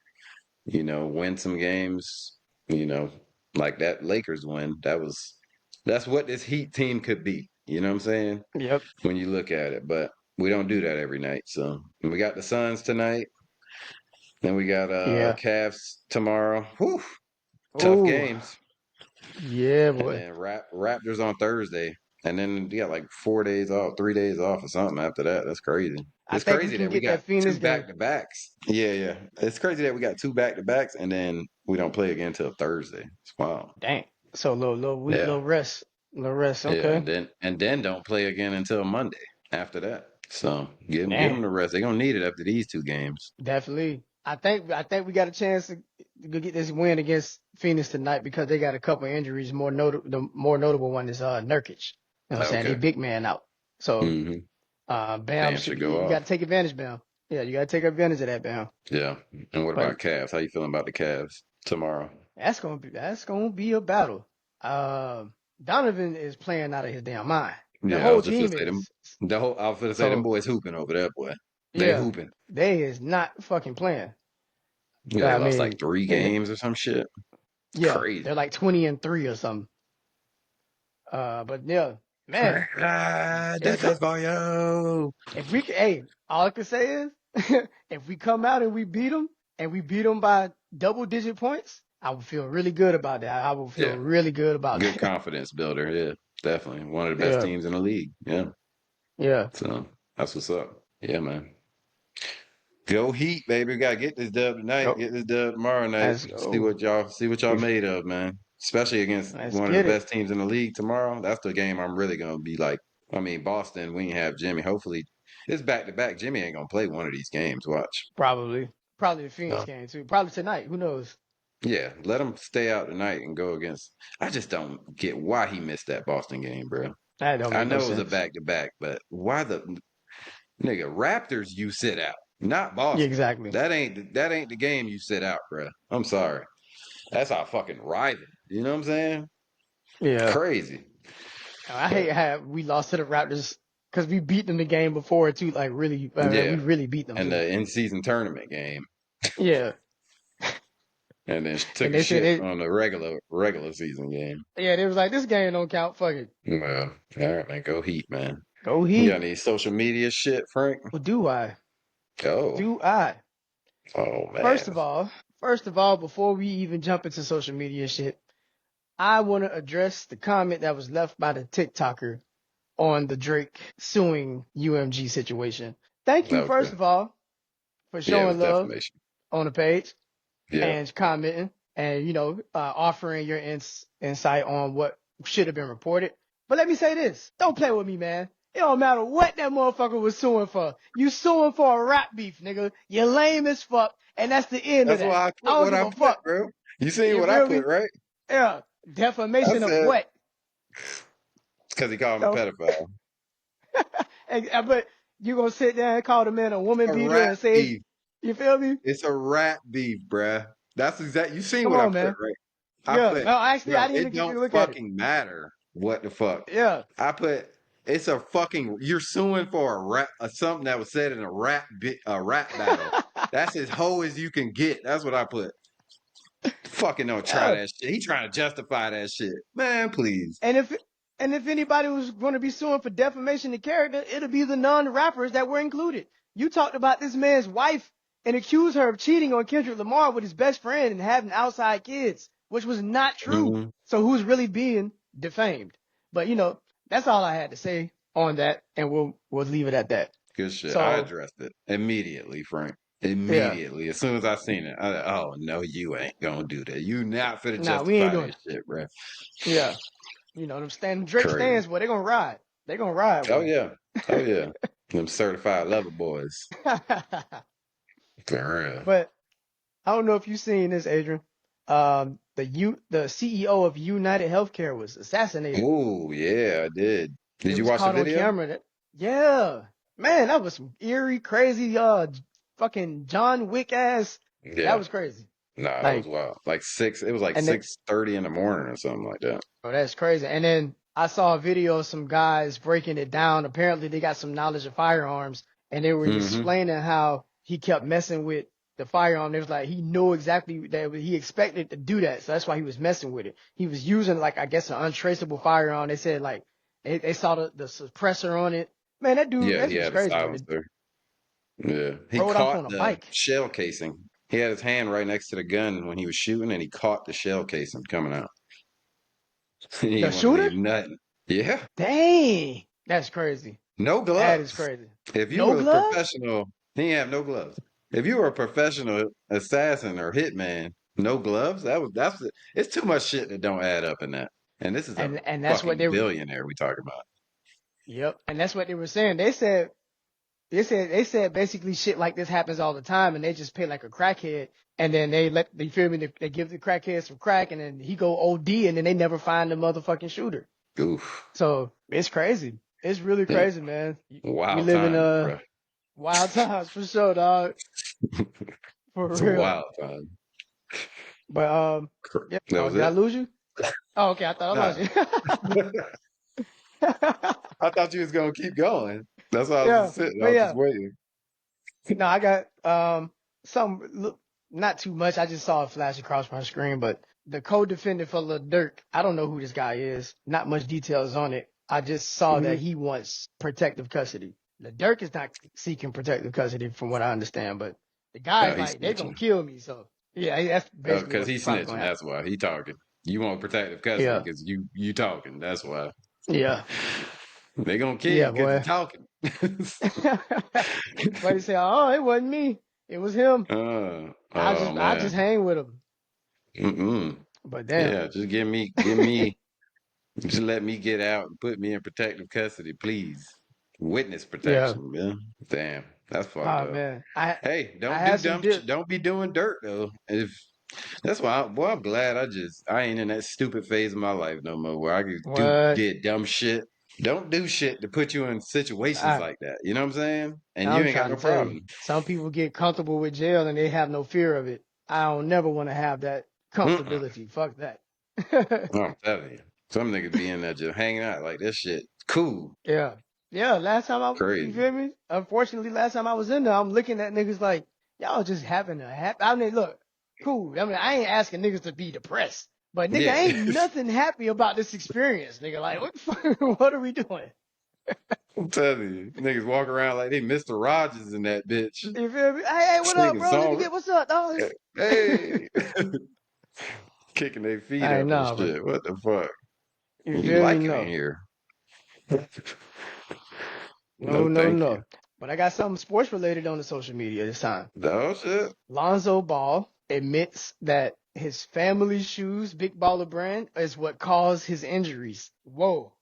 win some games, you know, like that Lakers win. That's what this Heat team could be. You know what I'm saying? yep, When you look at it, but we don't do that every night. So we got the Suns tonight. Then we got yeah. Cavs tomorrow. Whew, tough Ooh, games. yeah, And boy. then Raptors on Thursday. And then you got like 4 days off, 3 days off or something after that. That's crazy. I It's think we crazy can that we get got that Phoenix two game. back to backs. Yeah, yeah. It's crazy that we got two back to backs and then we don't play again until Thursday. It's wild. Dang. So little week, Yeah. little rest. Yeah. Okay. And then don't play again until Monday after that. So give them Dang. the rest. They're gonna need it after these two games. Definitely. I think we got a chance to get this win against Phoenix tonight because they got a couple injuries. The more notable one is Nurkic. You know what I'm saying? They Okay. big man out. So Mm-hmm. Bam Bam should should be. go You got to off. take advantage, Bam. Yeah, you got to take advantage of that, Bam. Yeah. And what But about Cavs? How you feeling about the Cavs tomorrow? that's gonna be a battle. Donovan is playing out of his damn mind. The Yeah, I whole was just gonna team say them. is. I was gonna say them So boys hooping over there, boy. They yeah, hooping. they is not fucking playing. Yeah, they I lost like mean, 3 games or some shit. yeah, Crazy. they're like 20-3 or something. But yeah, man, if That's for you. if we hey, all I can say is if we come out and we beat them and we beat them by double-digit points, I would feel really good about that. I would feel Yeah, really good about good that. confidence builder. Yeah, definitely one of the best Yeah, teams in the league. Yeah, yeah. so that's what's up. Yeah, man. Go Heat, baby. We gotta get this dub tonight. Go. Get this dub tomorrow night. Let's go. See what y'all We, made of, man. Especially against let's one of the get it. best teams in the league tomorrow. That's the game I'm really gonna be like. I mean, Boston. We ain't have Jimmy. Hopefully, it's back to back. Jimmy ain't gonna play one of these games. Watch. Probably the Phoenix No. game too. Probably tonight. Who knows? Yeah, let him stay out tonight and go against. I just don't get why he missed that Boston game, bro. That don't I make no know it was a sense. back to back, but why the nigga Raptors you sit out, not Yeah, Boston. exactly. That ain't the game you sit out, bro. I'm sorry. That's our fucking rival. You know what I'm saying? Yeah. Crazy. I hate But how we lost to the Raptors because we beat them the game before too. Like really, we yeah. really beat them And too. the in season tournament game. Yeah. And then took And a they said shit it. on the regular season game. Yeah, they was like, this game don't count. Fuck it. Well, all right, man. Go Heat, man. Go You got Heat. any social media shit, Frank? Well, do I? Oh. Do I? Oh First man. of all, before we even jump into social media shit, I want to address the comment that was left by the TikToker on the Drake suing UMG situation. Thank you, Okay. first of all, for Yeah, it was showing love defamation. on the page Yeah. and commenting and, offering your insight on what should have been reported. But let me say this. Don't play with me, man. It don't matter what that motherfucker was suing for. You suing for a rap beef, nigga. You're lame as fuck. And that's the end of That's that. why I I put don't what give I a put, fuck. bro. You seen You what I feel put, me? right? Yeah. I Defamation of said what? because he called him a No. pedophile. But you gonna sit there and call the man a woman A beater rap and say, beef. you feel me? It's a rap beef, bruh. That's exact. You seen Come what I on, put, man. right? I Yeah. put, No, actually, I bro. didn't even It get you don't to look at it. fucking matter what the fuck. Yeah. I put. It's a fucking. You're suing for a rap, something that was said in a rap battle. That's as hoe as you can get. That's what I put. Fucking don't try Yeah. that shit. He trying to justify that shit, man. Please. And if anybody was going to be suing for defamation of character, it'll be the non-rappers that were included. You talked about this man's wife and accused her of cheating on Kendrick Lamar with his best friend and having outside kids, which was not true. Mm-hmm. So who's really being defamed? But that's all I had to say on that, and we'll leave it at that. Good shit. I So addressed it immediately, Frank. yeah, Immediately. As soon as I seen it, oh no, you ain't gonna do that. You not finna nah, we ain't justify doing this it. shit, bro. Yeah, them Drake Crazy. stands, boy, they gonna ride. They gonna ride, Oh boy. yeah. Oh yeah. Them certified lover boys. For real. But I don't know if you've seen this, Adrian. The CEO of United Healthcare was assassinated. Oh yeah, I did. Did It you was watch the caught on video? camera. Yeah, man, that was some eerie, crazy, fucking John Wick ass. That Yeah. was crazy. Nah, that was Like, wild. Like six. It was like and then, 6:30 in the morning or something like that. oh, that's crazy. And then I saw a video of some guys breaking it down. Apparently, they got some knowledge of firearms, and they were Mm-hmm. explaining how he kept messing with the firearm. It was like he knew exactly that he expected to do that, so that's why he was messing with it. He was using like I guess an untraceable firearm. They said like they saw the suppressor on it. Man, Yeah, that he dude's had a crazy, bro. silencer. Yeah, he Rode off caught on a the bike. shell casing. He had his hand right next to the gun when he was shooting, and he caught the shell casing coming out. He The didn't want to shooter? leave nothing. Yeah, Dang, that's crazy. no That is gloves. crazy. If you No were a gloves? professional, he didn't have no gloves. If you were a professional assassin or hitman, no gloves. It's too much shit that don't add up in that. And this is a And that's what fucking they billionaire we talking about. Yep. And that's what they were saying. They said They said basically shit like this happens all the time, and they just pay like a crackhead, and then you feel me? They give the crackhead some crack, and then he go OD, and then they never find the motherfucking shooter. Oof. So it's crazy. It's really Yeah. crazy, man. We Wild live in time, bro. wild times for sure, dog. For It's a real. wild time. But yeah. That Oh, was did I it? lose you? Oh, okay. I thought I lost Nah. you. I thought you was gonna keep going. That's why I was Yeah, just sitting. I but was just yeah. waiting. No, I got some look, not too much. I just saw it flash across my screen, but the co-defendant for Lil Durk, I don't know who this guy is. Not much details on it. I just saw Mhm. that he wants protective custody. The Durk is not seeking protective custody from what I understand, but the guy's He's like, they're gonna snitching. kill me. So yeah, that's basically Because what's he's probably gonna snitching. happen. That's why he talking. You want protective custody Yeah, because you talking. That's why. yeah, They gonna kill yeah, you because you boy. talking. But he said, oh, it wasn't me. It was him. Oh I just man. hang with him. Mm-mm. But damn. Yeah, just just let me get out and put me in protective custody, please. Witness Yeah. protection, man. Damn, that's fucked Oh up. man. Hey, I don't do had some dumb dip. shit. Don't be doing dirt though. If that's why, boy, I'm glad I ain't in that stupid phase of my life no more where I can What? did dumb shit. Don't do shit to put you in situations I like that. You know what I'm saying? And you I'm ain't got trying no to tell you. problem. Some people get comfortable with jail and they have no fear of it. I don't never want to have that Mm-mm. comfortability. Fuck that. I'm telling you, some niggas be in there just hanging out like this shit. Cool, Yeah. Yeah. You crazy. feel me? Unfortunately, last time I was in there, I'm looking at niggas like, y'all just having a happy. I mean, look, cool. I mean, I ain't asking niggas to be depressed, but nigga, Yeah, ain't nothing happy about this experience. Nigga, like, what the fuck, what are we doing? I'm telling you, niggas walk around like they Mr. Rogers in that bitch, You feel me? Hey, what up, singing bro? Let me song. get what's up, dog. Hey, kicking their feet I up and know, but shit. What the fuck? you You feel me? like it in No. here? No, No, no, thank you. no. But I got something sports related on the social media this time. No shit. Lonzo Ball admits that his family shoes, Big Baller brand, is what caused his injuries. Whoa.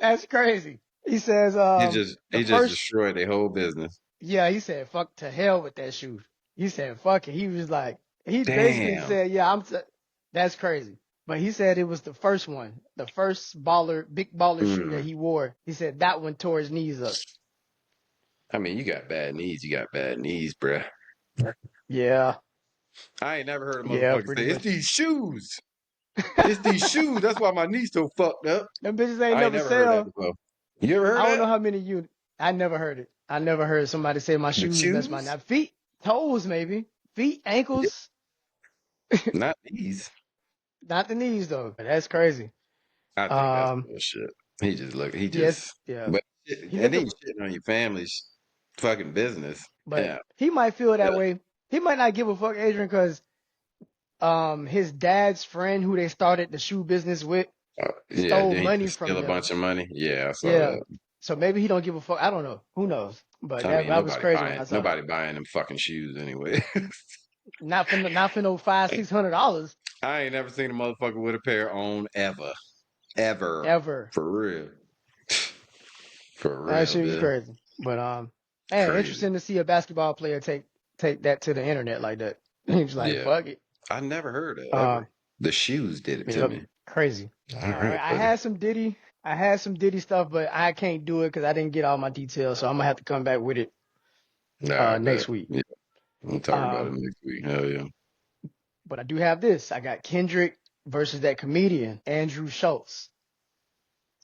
That's crazy. He says, the He just first, destroyed their whole business. yeah, he said, fuck to hell with that shoe. He said, fuck it. He was like, he basically Damn. said, yeah, that's crazy. But he said it was the first one, the first big baller shoe that Mm. he wore. He said that one tore his knees up. I mean, you got bad knees. You got bad knees, bruh. Yeah, I ain't never heard a yeah, motherfucker pretty say it's much. these shoes. It's these shoes. That's why my knees so fucked up. Them bitches ain't I ain't never never heard that sell. before. You ever heard I don't that? know how many you. I never heard it. I never heard somebody say my The shoes messed my shoes? now feet, toes maybe, feet, ankles, Not these. not the knees though. But that's crazy. I think that's Um, bullshit. He just look. He yes, just. yeah. But He and looked then up, you shitting on your family's fucking business. but Yeah. he might feel that Yeah. way. He might not give a fuck, Adrian, because his dad's friend who they started the shoe business with Yeah. stole Then he money just steal from a them. bunch of money. Yeah, I saw Yeah. that. So maybe he don't give a fuck. I don't know. Who knows? But I mean, that was crazy when I saw that. nobody buying them fucking shoes anyway. Not for no $500-600 I ain't never seen a motherfucker with a pair on ever, ever, ever. for real, for That real, shit was man, crazy. But man, crazy. interesting to see a basketball player take that to the internet like that. He was like, Yeah, fuck it. I never heard that ever. Um, The shoes did it to yep, me. crazy. All right, I buddy. had some Diddy. I had some Diddy stuff, but I can't do it because I didn't get all my details. So I'm gonna have to come back with it All right, bet. next week. Yeah, we'll talk about it Um, next week. Hell yeah. but I do have this. I got Kendrick versus that comedian Andrew Schultz.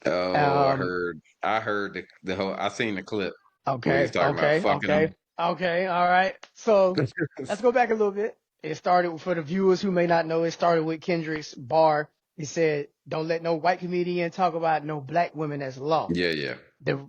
Oh, Um, I heard the whole. I seen the clip where he was okay, talking about okay, fucking okay, him. okay. All right. So let's go back a little bit. It started for the viewers who may not know. It started with Kendrick's bar. He said, "Don't let no white comedian talk about no black women as law." Yeah, yeah. The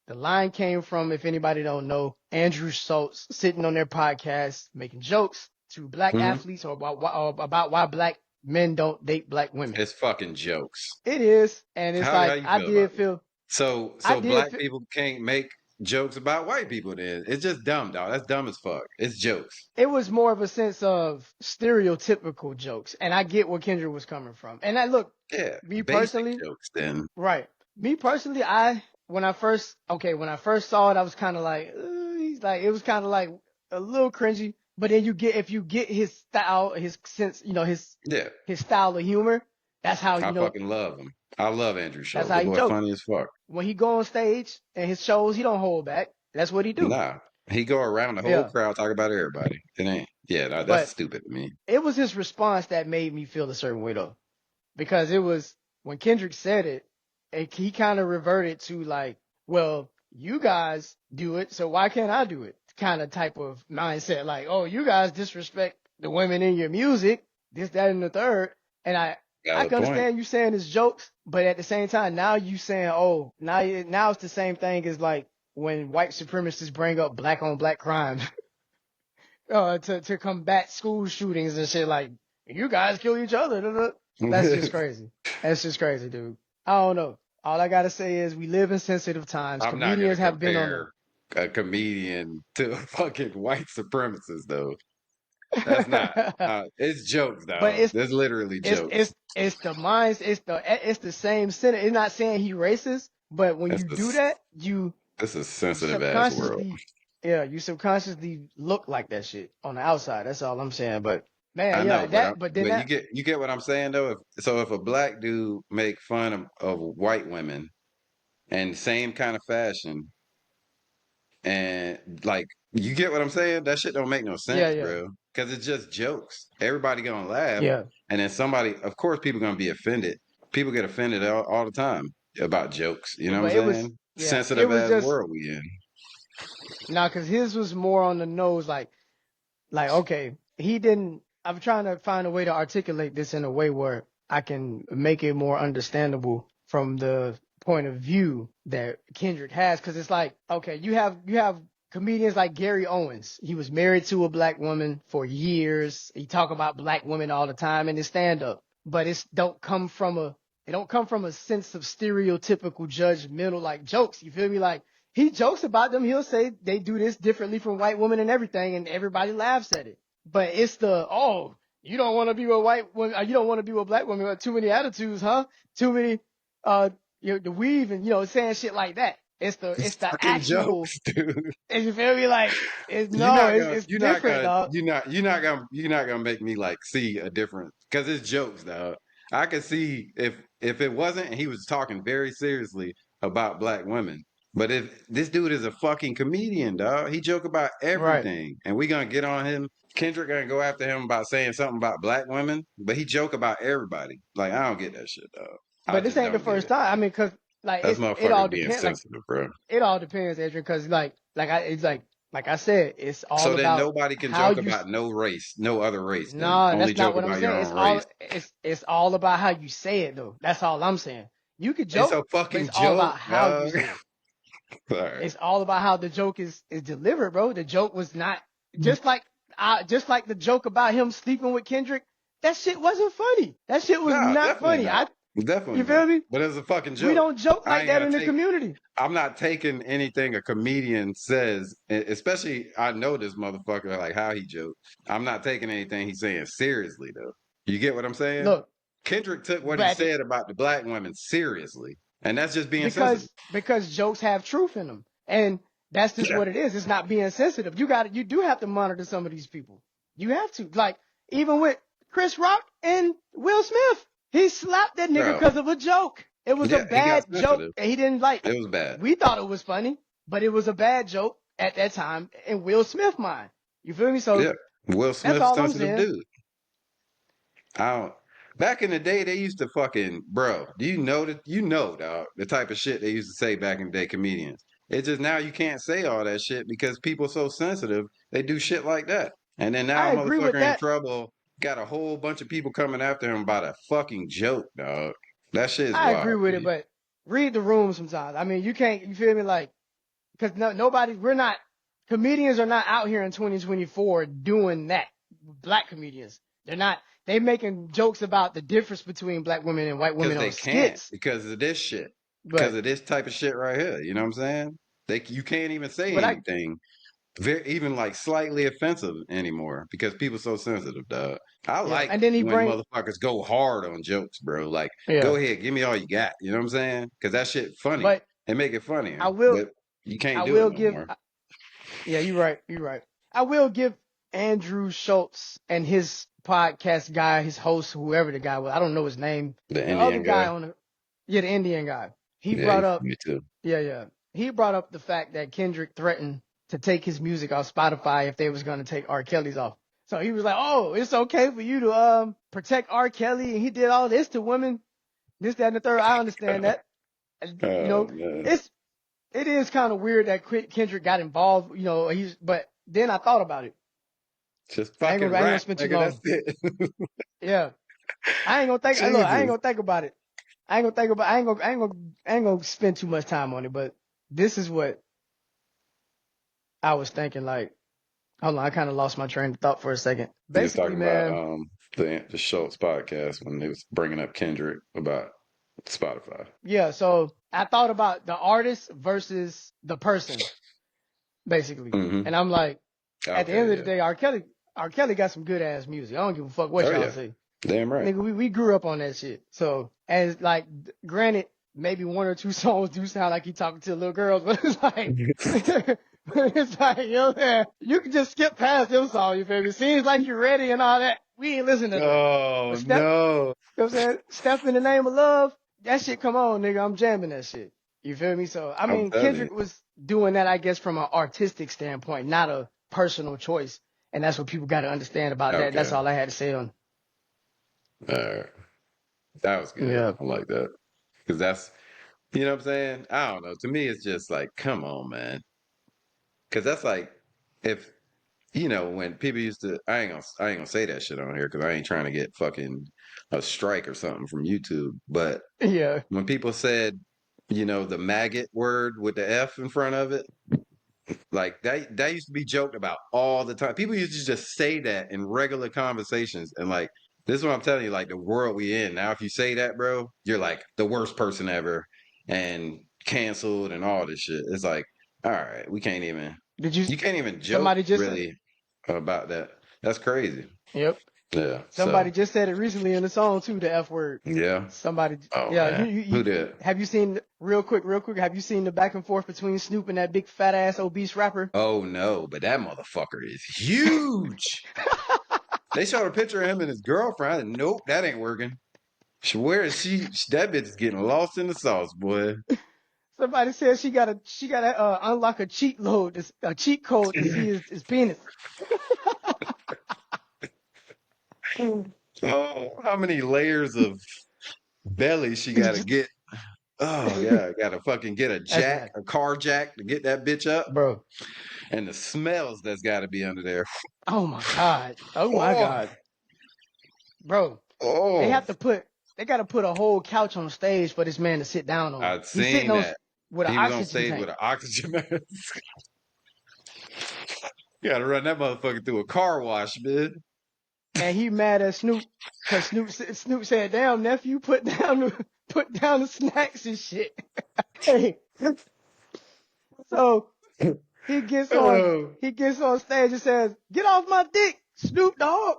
the line came from, if anybody don't know, Andrew Schultz sitting on their podcast making jokes to black Hmm. athletes or about why black men don't date black women. It's fucking jokes. It is, and it's How like you feel about it? So I so did black feel, people can't make jokes about white people then. It's just dumb, dog. That's dumb as fuck. It's jokes. it was more of a sense of stereotypical jokes, and I get where Kendrick was coming from. And I look, Yeah. me Basic personally, jokes then. right? Me personally, I when I first saw it, I was kind of like, it was kind of like a little cringy. But then if you get his style, his sense, Yeah, his style of humor, that's how I fucking love him. I love Andrew that's Schultz. how The he boy joke. funny as fuck. When he go on stage and his shows, he don't hold back. That's what he do. Nah, he go around the whole Yeah. crowd talk about everybody. It ain't. Yeah, nah, that's But stupid to me. it was his response that made me feel a certain way though, because it was when Kendrick said it, he kind of reverted to like, well, you guys do it, so why can't I do it? Kind of type of mindset, like, oh, you guys disrespect the women in your music, this, that, and the third. And I Valid can point. understand you saying it's jokes, but at the same time, now you saying, oh, now it's the same thing as like when white supremacists bring up black on black crime, to combat school shootings and shit. Like, you guys kill each other. Da, da. That's just crazy. That's just crazy, dude. I don't know. All I gotta say is we live in sensitive times. I'm not gonna Comedians have been on compare a comedian to a fucking white supremacist though. That's not. the, It's jokes, but though. There's literally jokes. it's the minds. It's the same sentence. It's not saying he racist, but when That's you do a, that, that's a you sensitive ass world. subconsciously, yeah, you subconsciously look like that shit on the outside. That's all I'm saying. But I man, yeah, know, but then but that, you get what I'm saying though. If a black dude make fun of white women and same kind of fashion, and like you get what I'm saying, that shit don't make no yeah, sense, yeah, bro. Because it's just jokes. Everybody gonna laugh, yeah. and then somebody, of course, people gonna be offended. People get offended all the time about jokes. You know what I'm But saying? it Sensitive was ass just world we in. now because his was more on the nose, like okay, he didn't. I'm trying to find a way to articulate this in a way where I can make it more understandable from the point of view that Kendrick has, because it's like okay, you have comedians like Gary Owens. He was married to a black woman for years. He talk about black women all the time in his stand up, but it don't come from a sense of stereotypical judgmental like jokes. You feel me? Like he jokes about them. He'll say they do this differently from white women and everything, and everybody laughs at it. But it's you don't want to be with white women, you don't want to be with black women with too many attitudes, huh? Too many, the weave and saying shit like that. It's It's the fucking actual. jokes, dude. And you feel me? Like it's different, dog. You're not gonna make me like see a difference because it's jokes, dog. I could see if it wasn't and he was talking very seriously about black women. But if this dude is a fucking comedian, dog, he joke about Right. everything, and we gonna get on him. Kendrick gonna go after him about saying something about black women, but he joke about everybody. Like I don't get that shit, dog. I But this just ain't the don't get first it. time. I mean, cause like That's it all motherfuckers being depends. Like sensitive, bro. it all depends, Adrian. Cause it's like I said, it's all So then about nobody can how joke you. about no race, no other race. Then No, only that's not joke what I'm about your saying. own race. It's all about how you say it though. That's all I'm saying. You could It's joke, a but it's fucking all about joke, how you dog. say it. All right. It's all about how the joke is delivered, bro. The joke was not just like the joke about him sleeping with Kendrick. That shit wasn't funny. That shit was No, not definitely funny. not. You Definitely not. feel me? But it's a fucking We joke. don't joke I like ain't that gonna in the take. community. I'm not taking anything a comedian says, especially I know this motherfucker like how he jokes. I'm not taking anything he's saying seriously though. You get what I'm saying? Look, Kendrick took what he but said about the black women seriously, and that's just being sensitive. because jokes have truth in them, and that's just Yeah. what it is. It's not being sensitive. You do have to monitor some of these people. You have to, like, even with Chris Rock and Will Smith, he slapped that nigga Bro. because of a joke. It was a Yeah, he got bad joke sensitive. and he didn't like. It was bad. We thought it was funny, but it was a bad joke at that time in Will Smith mind. You feel me? So Yeah. Will that's Smith, all I'm sensitive saying. dude. I don't. Back in the day, they used to fucking bro. Do you know that dog, the type of shit they used to say back in the day, comedians. It's just now you can't say all that shit because people so sensitive. They do shit like that, and then now I a agree with motherfucker in that. trouble. Got a whole bunch of people coming after him about a fucking joke, dog. That shit is I agree wild to with it, me. but read the room sometimes. I mean, you can't, you feel me? Like, because we're not, comedians are not out here in 2024 doing that. Black comedians. They're not, they making jokes about the difference between black women and white Because women they on can't skits. because of this shit. Because But, of this type of shit right here. You know what I'm saying? You can't even say but anything even like slightly offensive anymore because people so sensitive, dog. I yeah. like And then he when bring, motherfuckers go hard on jokes, bro. Like, yeah. go ahead, give me all you got. You know what I'm saying? Because that shit funny. But and make it funnier. I will. But you can't I do it will no give. more. Yeah, you're right. You're right. I will give Andrew Schultz and his podcast guy, his host, whoever the guy was. I don't know his name. The The other Indian guy guy. on the Indian guy. He Yeah, brought he's up. funny too. Yeah. He brought up the fact that Kendrick threatened to take his music off Spotify if they was going to take R. Kelly's off. So he was like, "Oh, it's okay for you to protect R. Kelly, and he did all this to women, this, that, and the third." I understand that. You Oh know, man, it is kind of weird that Kendrick got involved. You know, but then I thought about it. just I ain't fucking gonna rap, spend too nigga. That's long. it. Yeah, I ain't gonna think. Look, I ain't Jesus. gonna think about it. I ain't gonna spend too much time on it. But this is what I was thinking. Like, hold on, I kind of lost my train of thought for a second. He was Basically, talking about man, the Schultz podcast when they was bringing up Kendrick about Spotify. yeah. So I thought about the artist versus the person, basically, Mm-hmm. and I'm like, at the end Okay, of the day, R. Kelly got some good ass music. I don't give a fuck what yeah. Oh y'all yeah, say. damn right. Nigga, we grew up on that shit. So, as like, granted, maybe one or two songs do sound like he talking to little girls, but it's like, it's like, yo, man, you can just skip past them songs, you feel me? Seems like you're ready and all that. We ain't listening to that. Oh But Step, no. you know what I'm saying? Step in the Name of Love, that shit, come on, nigga, I'm jamming that shit. You feel me? So, I I'm mean, telling you. Kendrick was doing that, I guess, from an artistic standpoint, not a personal choice. And that's what people got to understand about that. That's Okay. all I had to say on. That was good. Yeah. I like that. Because that's, you know what I'm saying? I don't know. To me, it's just like, come on, man. Because that's like, if, when people used to, I ain't gonna say that shit on here because I ain't trying to get fucking a strike or something from YouTube. But Yeah. when people said, the maggot word with the F in front of it, like that used to be joked about all the time. People used to just say that in regular conversations. And like this is what I'm telling you, like the world we in. Now if you say that, bro, you're like the worst person ever and canceled and all this shit. It's like, all right, we can't even Did you? you can't even joke Somebody just said. really about that. That's crazy. Yep. Yeah. So Somebody just said it recently in the song too. The F word. yeah. Somebody. Oh Yeah. man. Who did? Have you seen real quick? Have you seen the back and forth between Snoop and that big fat ass obese rapper? Oh no, but that motherfucker is huge. They showed a picture of him and his girlfriend. Nope, that ain't working. Where is she? That bitch is getting lost in the sauce, boy. Somebody said she gotta unlock a a cheat code to see his penis. Oh, how many layers of belly she got to get? Oh yeah, got to fucking get That's not, a car jack to get that bitch up, bro. and the smells that's got to be under there. Oh my god. Oh my Oh, god, bro. They oh, have to put. They gotta put a whole couch on stage for this man to sit down on. I'd He's sitting seen on that. with an He was on oxygen stage with tank. an oxygen mask. You got to run that motherfucker through a car wash, man. And he mad at Snoop because Snoop said, "Damn nephew, put down the snacks and shit." Hey, so he gets on Oh, he gets on stage and says, "Get off my dick, Snoop Dogg,"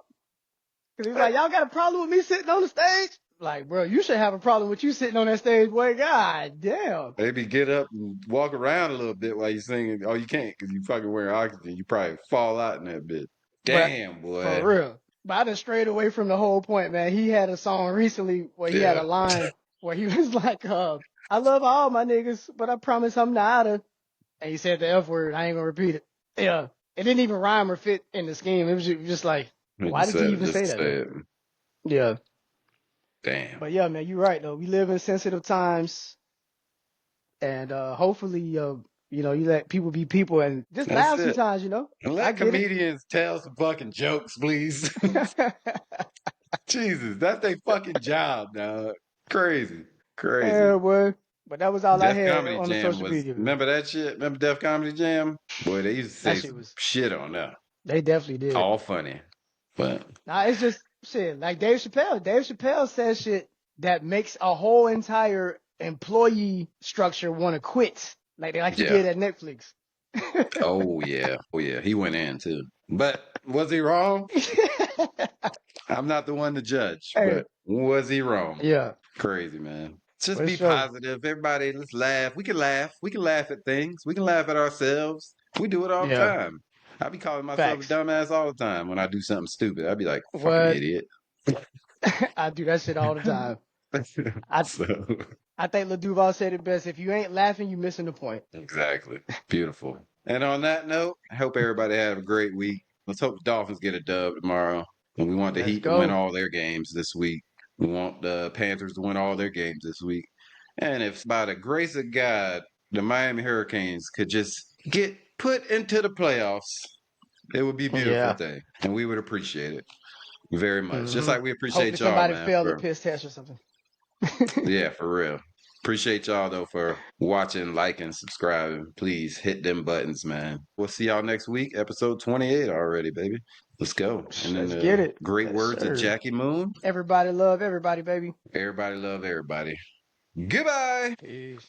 because he's like, "Y'all got a problem with me sitting on the stage?" Like, bro, you should have a problem with you sitting on that stage, boy. God damn. maybe get up and walk around a little bit while you're singing. Oh, you can't because you fucking wearing oxygen. You probably fall out in that bit. But Damn, for boy. real. But I done strayed away from the whole point, man. He had a song recently where he had a Yeah. line where he was like, I love all my niggas, but I promise I'm not a. And he said the F word. I ain't gonna repeat it. Yeah. It didn't even rhyme or fit in the scheme. It was just like, He why just did you said it even just say to that say though? it. Yeah. Damn. But yeah, man, you're right though. We live in sensitive times, and hopefully, you let people be people and just That's laugh it. sometimes. And I let get comedians tell some fucking jokes, please. it. Jesus, that's their fucking job, dog. Crazy. Crazy. Yeah, boy. But that was all I Def had Comedy on the Jam social was, media, man. remember that shit? Remember Def Comedy Jam? Boy, they used to That say shit some was. shit on that. They definitely did. All funny. But Nah, it's just shit. Like Dave Chappelle. Dave Chappelle says shit that makes a whole entire employee structure want to quit. Like he yeah. did at Netflix. Oh yeah. Oh yeah. He went in too. But was he wrong? I'm not the one to judge, Hey, but was he wrong? yeah. Crazy, man. Just For be sure. positive. Everybody, let's laugh. We can laugh. We can laugh at things. We can laugh at ourselves. We do it all the Yeah. time. I be calling myself a Facts. dumbass all the time when I do something stupid. I'd be like, fucking What? idiot. I do that shit all the time. I So, I think Lil Duval said it best. If you ain't laughing, you missing the point. exactly. Beautiful. And on that note, I hope everybody had a great week. Let's hope the Dolphins get a dub tomorrow. And we want the Let's Heat to win go. all their games this week. We want the Panthers to win all their games this week. And if by the grace of God, the Miami Hurricanes could just get put into the playoffs, it would be a beautiful Yeah. thing. And we would appreciate it very much. Just like we Hopefully appreciate y'all, somebody man, failed a for piss test or something. yeah, for real. Appreciate y'all though for watching, liking, subscribing. Please hit them buttons, man. We'll see y'all next week, episode 28 already, baby. Let's go. And in Let's the get it. great Yes, words of sir. Jackie Moon, Everybody love everybody, baby. everybody love everybody. Goodbye. Peace.